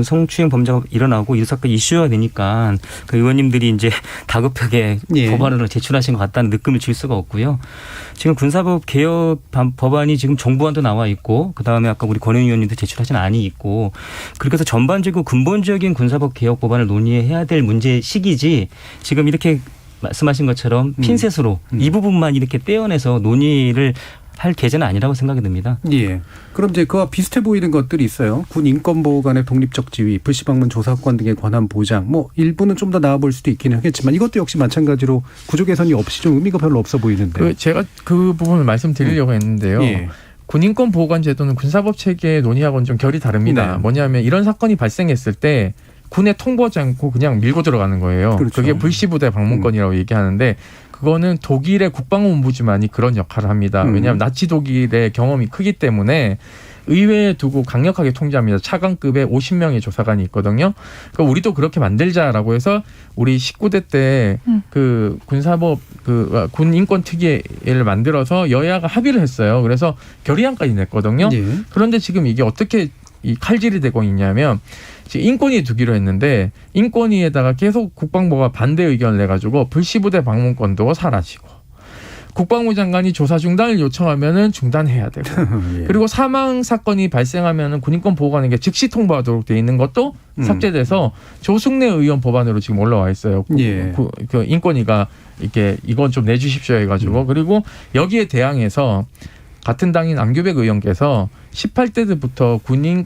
성추행 범죄가 일어나고 이 사건 이슈가 되니까 그 의원님들이 이제 다급하게 법안을 제출하신 것 같다는 느낌을 줄 수가 없고요. 지금 군사법 개혁 법안이 지금 정부안도 나와 있고 그다음에 아까 우리 권은 의원님도 제출하신 안이 있고 그렇게 해서 전반적이고 근본적인 군사법 개혁 법안을 논의해야 될 문제 시기지 지금 이렇게 말씀하신 것처럼 핀셋으로 이 부분만 이렇게 떼어내서 논의를 할 계제는 아니라고 생각이 듭니다. 예. 그럼 이제 그와 비슷해 보이는 것들이 있어요. 군 인권보호관의 독립적 지위, 불시방문 조사권 등의 권한 보장. 뭐 일부는 좀 더 나아 볼 수도 있긴 하겠지만 이것도 역시 마찬가지로 구조 개선이 없이 좀 의미가 별로 없어 보이는데. 제가 그 부분을 말씀드리려고 했는데요. 군인권보호관 제도는 군사법 체계의 논의하고는 좀 결이 다릅니다. 뭐냐면 이런 사건이 발생했을 때 군에 통보하지 않고 그냥 밀고 들어가는 거예요. 그렇죠. 그게 불시부대 방문권이라고 얘기하는데 그거는 독일의 국방본부지만이 그런 역할을 합니다. 왜냐하면 나치 독일의 경험이 크기 때문에 의회에 두고 강력하게 통제합니다. 차관급의 50명의 조사관이 있거든요. 그러니까 우리도 그렇게 만들자라고 해서 우리 19대 때 그 군사법 군 인권 특위를 만들어서 여야가 합의를 했어요. 그래서 결의안까지 냈거든요. 그런데 지금 이게 어떻게 이 칼질이 되고 있냐면 인권위에 두기로 했는데 인권위에다가 계속 국방부가 반대 의견을 내가지고 불시부대 방문권도 사라지고 국방부 장관이 조사 중단을 요청하면은 중단해야 되고 그리고 사망 사건이 발생하면은 군인권 보호관에게 즉시 통보하도록 돼 있는 것도 삭제돼서 조승래 의원 법안으로 지금 올라와 있어요. 그 인권위가 이렇게 이건 좀 내주십시오 해가지고 그리고 여기에 대항해서 같은 당인 안규백 의원께서 18대 때부터 군인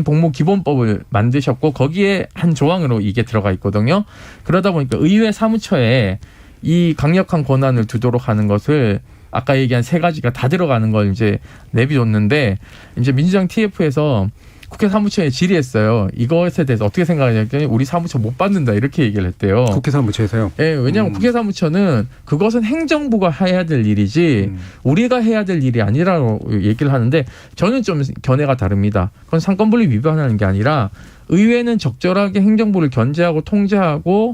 복무 기본법을 만드셨고 거기에 한 조항으로 이게 들어가 있거든요. 그러다 보니까 의회 사무처에 이 강력한 권한을 두도록 하는 것을 아까 얘기한 세 가지가 다 들어가는 걸 이제 내비뒀는데 이제 민주당 TF에서 국회 사무처에 질의했어요. 이것에 대해서 어떻게 생각하냐면 우리 사무처 못 받는다 이렇게 얘기를 했대요. 국회 사무처에서요? 네, 왜냐하면 국회 사무처는 그것은 행정부가 해야 될 일이지 우리가 해야 될 일이 아니라고 얘기를 하는데 저는 좀 견해가 다릅니다. 그건 상권분립 위반하는 게 아니라 의회는 적절하게 행정부를 견제하고 통제하고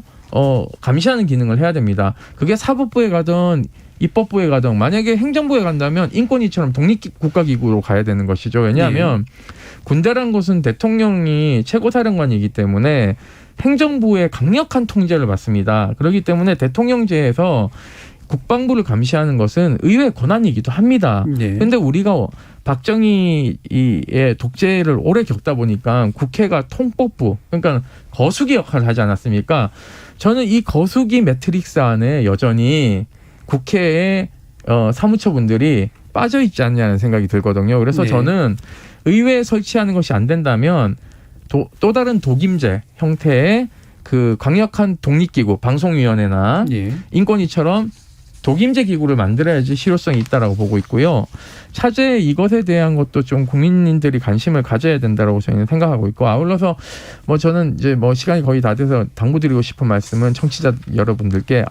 감시하는 기능을 해야 됩니다. 그게 사법부에 가든 입법부에 가든 만약에 행정부에 간다면 인권위처럼 독립국가기구로 가야 되는 것이죠. 왜냐하면 군대란 것은 대통령이 최고사령관이기 때문에 행정부의 강력한 통제를 받습니다. 그렇기 때문에 대통령제에서 국방부를 감시하는 것은 의회 권한이기도 합니다. 그런데 우리가 박정희의 독재를 오래 겪다 보니까 국회가 통법부, 그러니까 거수기 역할을 하지 않았습니까? 저는 이 거수기 매트릭스 안에 여전히 국회의 사무처분들이 빠져있지 않냐는 생각이 들거든요. 그래서 저는 의회에 설치하는 것이 안 된다면 또 다른 독임제 형태의 그 강력한 독립기구, 방송위원회나 인권위처럼 독임제 기구를 만들어야지 실효성이 있다라고 보고 있고요. 차제 이것에 대한 것도 좀 국민들이 관심을 가져야 된다라고 저희는 생각하고 있고 아울러서 저는 이제 시간이 거의 다 돼서 당부드리고 싶은 말씀은 청취자 여러분들께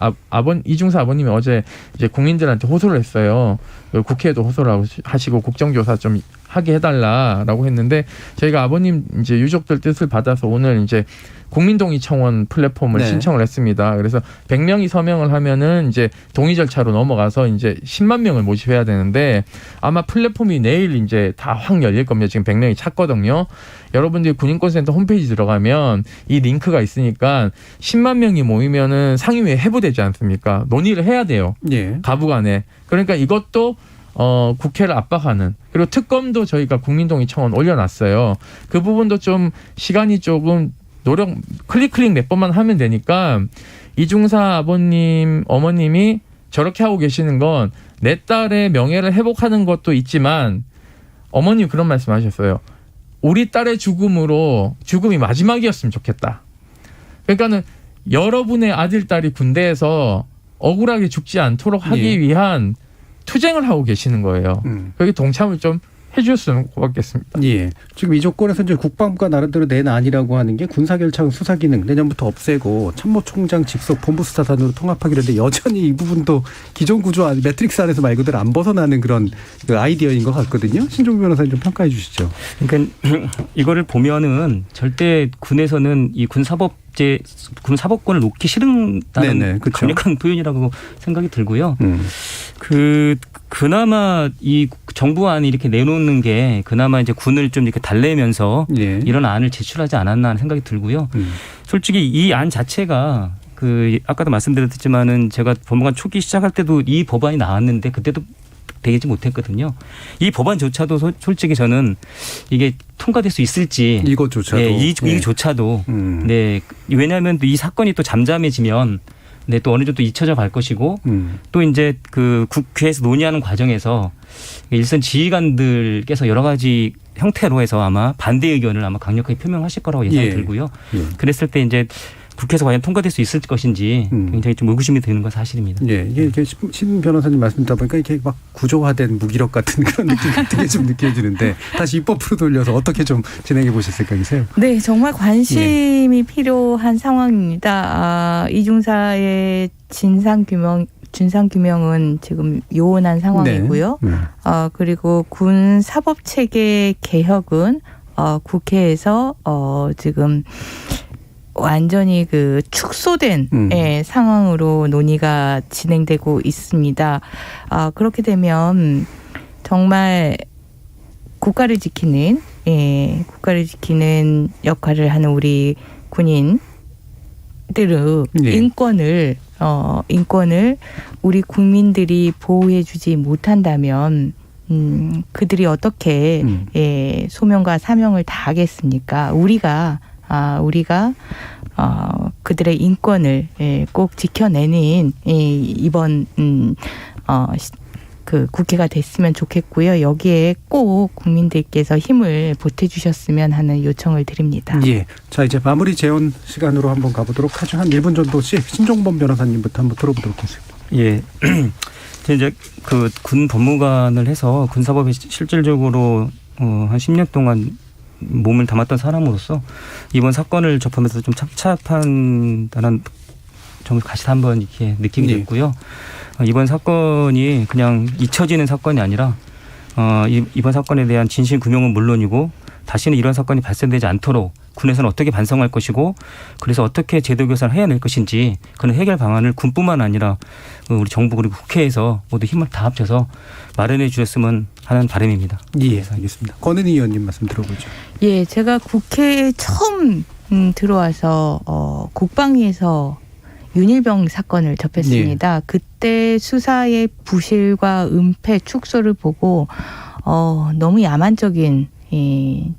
이중사 아버님이 어제 이제 국민들한테 호소를 했어요. 국회에도 호소를 하시고 국정조사 좀 하게 해달라라고 했는데 저희가 아버님 이제 유족들 뜻을 받아서 오늘 이제 국민동의 청원 플랫폼을 신청을 했습니다. 그래서 100명이 서명을 하면은 이제 동의 절차로 넘어가서 이제 10만 명을 모집해야 되는데 아마 플랫폼이 내일 이제 다 확 열릴 겁니다. 지금 100명이 찼거든요. 여러분들이 군인권센터 홈페이지 들어가면 이 링크가 있으니까 10만 명이 모이면은 상임위에 회부되지 않습니까? 논의를 해야 돼요. 가부간에. 그러니까 이것도 국회를 압박하는 그리고 특검도 저희가 국민동의 청원 올려놨어요. 그 부분도 좀 시간이 조금 클릭 몇 번만 하면 되니까 이중사 아버님, 어머님이 저렇게 하고 계시는 건 내 딸의 명예를 회복하는 것도 있지만 어머님 그런 말씀 하셨어요. 우리 딸의 죽음이 마지막이었으면 좋겠다. 그러니까는 여러분의 아들, 딸이 군대에서 억울하게 죽지 않도록 하기 위한 투쟁을 하고 계시는 거예요. 거기 동참을 좀 해주셨으면 고맙겠습니다. 지금 이 조건에서 이제 국방부가 나름대로 내란이라고 하는 게 군사결착 수사기능 내년부터 없애고 참모총장 직속 본부수사단으로 통합하기로 했는데 여전히 이 부분도 기존 구조 매트릭스 안에서 말 그대로 안 벗어나는 그런 그 아이디어인 것 같거든요. 신종규 변호사님 좀 평가해 주시죠. 그러니까 이거를 보면은 절대 군에서는 이 군사법권을 놓기 싫다는 강력한 표현이라고 생각이 들고요. 그나마 이 정부안이 이렇게 내놓는 게 그나마 이제 군을 좀 이렇게 달래면서 이런 안을 제출하지 않았나 하는 생각이 들고요. 솔직히 이 안 자체가 아까도 말씀드렸지만은 제가 법무관 초기 시작할 때도 이 법안이 나왔는데 그때도 되지 못했거든요. 이 법안조차도 솔직히 저는 이게 통과될 수 있을지 이것조차도 이조차도 왜냐하면 이 사건이 또 잠잠해지면 또 어느 정도 잊혀져 갈 것이고 또 이제 그 국회에서 논의하는 과정에서 일선 지휘관들께서 여러 가지 형태로 해서 아마 반대 의견을 아마 강력하게 표명하실 거라고 예상이 들고요. 그랬을 때 이제 국회에서 과연 통과될 수 있을 것인지 굉장히 좀 의구심이 드는 건 사실입니다. 이게 신 변호사님 말씀 듣다 보니까 이렇게 막 구조화된 무기력 같은 그런 느낌 같은 게 좀 느껴지는데 다시 입법으로 돌려서 어떻게 좀 진행해 보실 생각이세요? 네, 정말 관심이 필요한 상황입니다. 이중사의 진상규명은 지금 요원한 상황이고요. 그리고 군 사법체계 개혁은 국회에서 지금 완전히 축소된 상황으로 논의가 진행되고 있습니다. 그렇게 되면 정말 국가를 지키는 역할을 하는 우리 군인들의 인권을 우리 국민들이 보호해주지 못한다면 그들이 어떻게 소명과 사명을 다하겠습니까? 우리가 그들의 인권을 꼭 지켜내는 이번 그 국회가 됐으면 좋겠고요. 여기에 꼭 국민들께서 힘을 보태주셨으면 하는 요청을 드립니다. 예. 자, 이제 마무리 재원 시간으로 한번 가보도록 하죠. 한 1분 정도씩 신종범 변호사님부터 한번 들어보도록 하겠습니다. 예. 이제 그 군 법무관을 해서 군사법에 실질적으로 한 10년 동안 몸을 담았던 사람으로서 이번 사건을 접하면서 좀 착잡한다는 점을 다시 한번 이렇게 느끼게 됐고요. 이번 사건이 그냥 잊혀지는 사건이 아니라 이번 사건에 대한 진실 규명은 물론이고 다시는 이런 사건이 발생되지 않도록 군에서는 어떻게 반성할 것이고 그래서 어떻게 제도 개선을 해야 될 것인지 그런 해결 방안을 군뿐만 아니라 우리 정부 그리고 국회에서 모두 힘을 다 합쳐서 마련해 주셨으면 하는 바람입니다. 예, 알겠습니다. 권은희 의원님 말씀 들어보죠. 예, 제가 국회에 처음 들어와서 국방위에서 윤일병 사건을 접했습니다. 예. 그때 수사의 부실과 은폐, 축소를 보고 너무 야만적인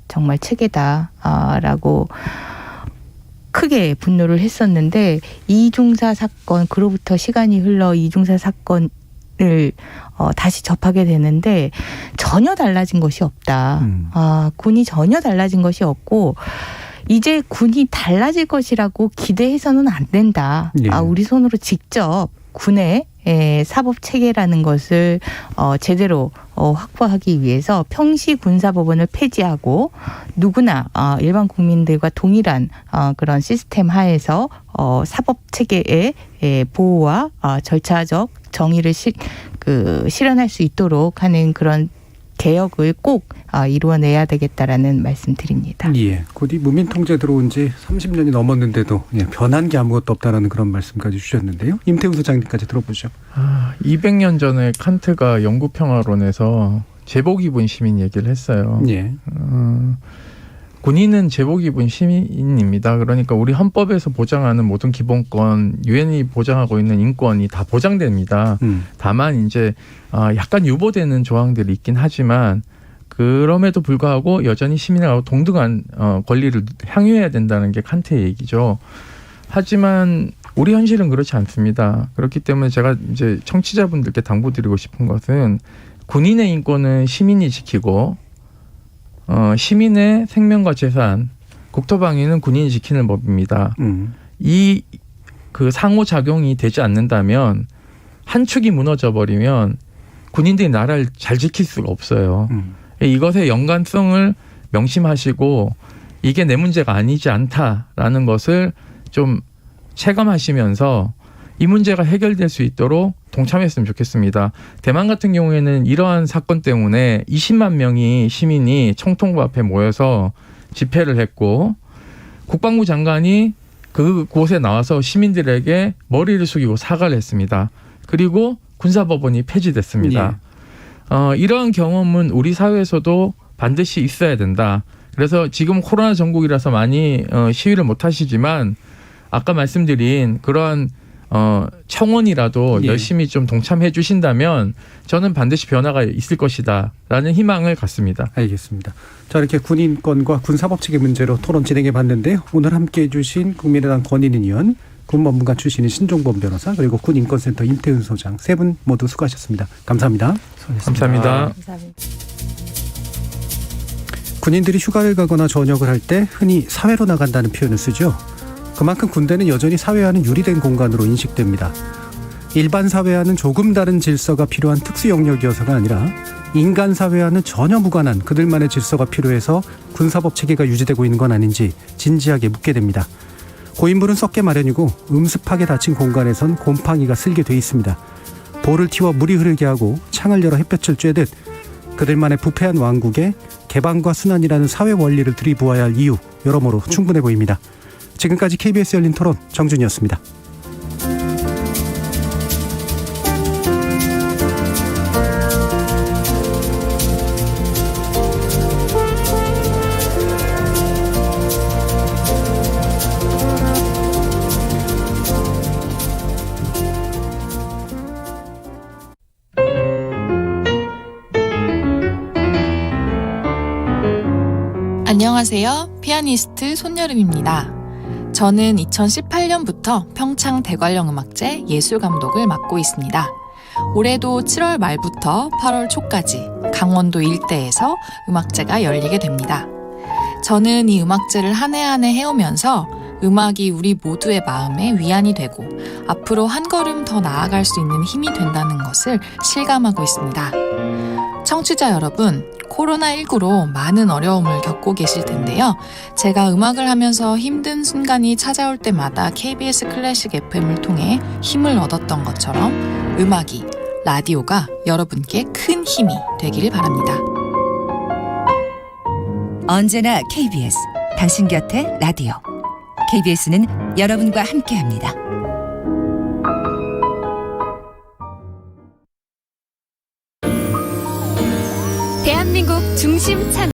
정말 체계다라고 크게 분노를 했었는데 이중사 사건 그로부터 시간이 흘러 이중사 사건을 다시 접하게 되는데 전혀 달라진 것이 없다. 군이 전혀 달라진 것이 없고 이제 군이 달라질 것이라고 기대해서는 안 된다. 예. 우리 손으로 직접 군의 사법 체계라는 것을 제대로 확보하기 위해서 평시 군사법원을 폐지하고 누구나 일반 국민들과 동일한 그런 시스템 하에서 사법 체계의 보호와 절차적 정의를 실현할 수 있도록 하는 그런 개혁을 꼭 이루어내야 되겠다라는 말씀드립니다. 예. 곧이 무민 통제 들어온 지 30년이 넘었는데도 변한 게 아무것도 없다라는 그런 말씀까지 주셨는데요. 임태훈 소장님까지 들어보죠. 200년 전에 칸트가 영구 평화론에서 제복 입은 시민 얘기를 했어요. 예. 군인은 제복 입은 시민입니다. 그러니까 우리 헌법에서 보장하는 모든 기본권, 유엔이 보장하고 있는 인권이 다 보장됩니다. 다만 이제 약간 유보되는 조항들이 있긴 하지만 그럼에도 불구하고 여전히 시민하고 동등한 권리를 향유해야 된다는 게 칸트의 얘기죠. 하지만 우리 현실은 그렇지 않습니다. 그렇기 때문에 제가 이제 청취자분들께 당부드리고 싶은 것은 군인의 인권은 시민이 지키고 시민의 생명과 재산, 국토방위는 군인이 지키는 법입니다. 이 그 상호작용이 되지 않는다면 한 축이 무너져 버리면 군인들이 나라를 잘 지킬 수가 없어요. 이것의 연관성을 명심하시고 이게 내 문제가 아니지 않다라는 것을 좀 체감하시면서 이 문제가 해결될 수 있도록 동참했으면 좋겠습니다. 대만 같은 경우에는 이러한 사건 때문에 20만 명이 시민이 청통부 앞에 모여서 집회를 했고 국방부 장관이 그곳에 나와서 시민들에게 머리를 숙이고 사과를 했습니다. 그리고 군사법원이 폐지됐습니다. 이러한 경험은 우리 사회에서도 반드시 있어야 된다. 그래서 지금 코로나 전국이라서 많이 시위를 못 하시지만 아까 말씀드린 그러한 청원이라도 열심히 좀 동참해 주신다면 저는 반드시 변화가 있을 것이다 라는 희망을 갖습니다. 알겠습니다. 자, 이렇게 군인권과 군사법체계 문제로 토론 진행해 봤는데요. 오늘 함께해 주신 국민의당 권인희 의원, 군법무관 출신인 신종범 변호사, 그리고 군인권센터 임태훈 소장 세 분 모두 수고하셨습니다. 감사합니다. 감사합니다. 군인들이 휴가를 가거나 전역을 할 때 흔히 사회로 나간다는 표현을 쓰죠. 그만큼 군대는 여전히 사회와는 유리된 공간으로 인식됩니다. 일반 사회와는 조금 다른 질서가 필요한 특수 영역이어서가 아니라 인간 사회와는 전혀 무관한 그들만의 질서가 필요해서 군사법 체계가 유지되고 있는 건 아닌지 진지하게 묻게 됩니다. 고인물은 썩게 마련이고 음습하게 닫힌 공간에선 곰팡이가 슬게 돼 있습니다. 볼을 튀워 물이 흐르게 하고 창을 열어 햇볕을 쬐듯 그들만의 부패한 왕국에 개방과 순환이라는 사회 원리를 들이부어야 할 이유 여러모로 충분해 보입니다. 지금까지 KBS 열린 토론 정준이었습니다. 안녕하세요. 피아니스트 손여름입니다. 저는 2018년부터 평창 대관령음악제 예술감독을 맡고 있습니다. 올해도 7월 말부터 8월 초까지 강원도 일대에서 음악제가 열리게 됩니다. 저는 이 음악제를 한 해 한 해 해오면서 음악이 우리 모두의 마음에 위안이 되고 앞으로 한 걸음 더 나아갈 수 있는 힘이 된다는 것을 실감하고 있습니다. 청취자 여러분, 코로나19로 많은 어려움을 겪고 계실 텐데요. 제가 음악을 하면서 힘든 순간이 찾아올 때마다 KBS 클래식 FM을 통해 힘을 얻었던 것처럼 음악이, 라디오가 여러분께 큰 힘이 되기를 바랍니다. 언제나 KBS, 당신 곁에 라디오. KBS는 여러분과 함께합니다. 대한민국 중심 찬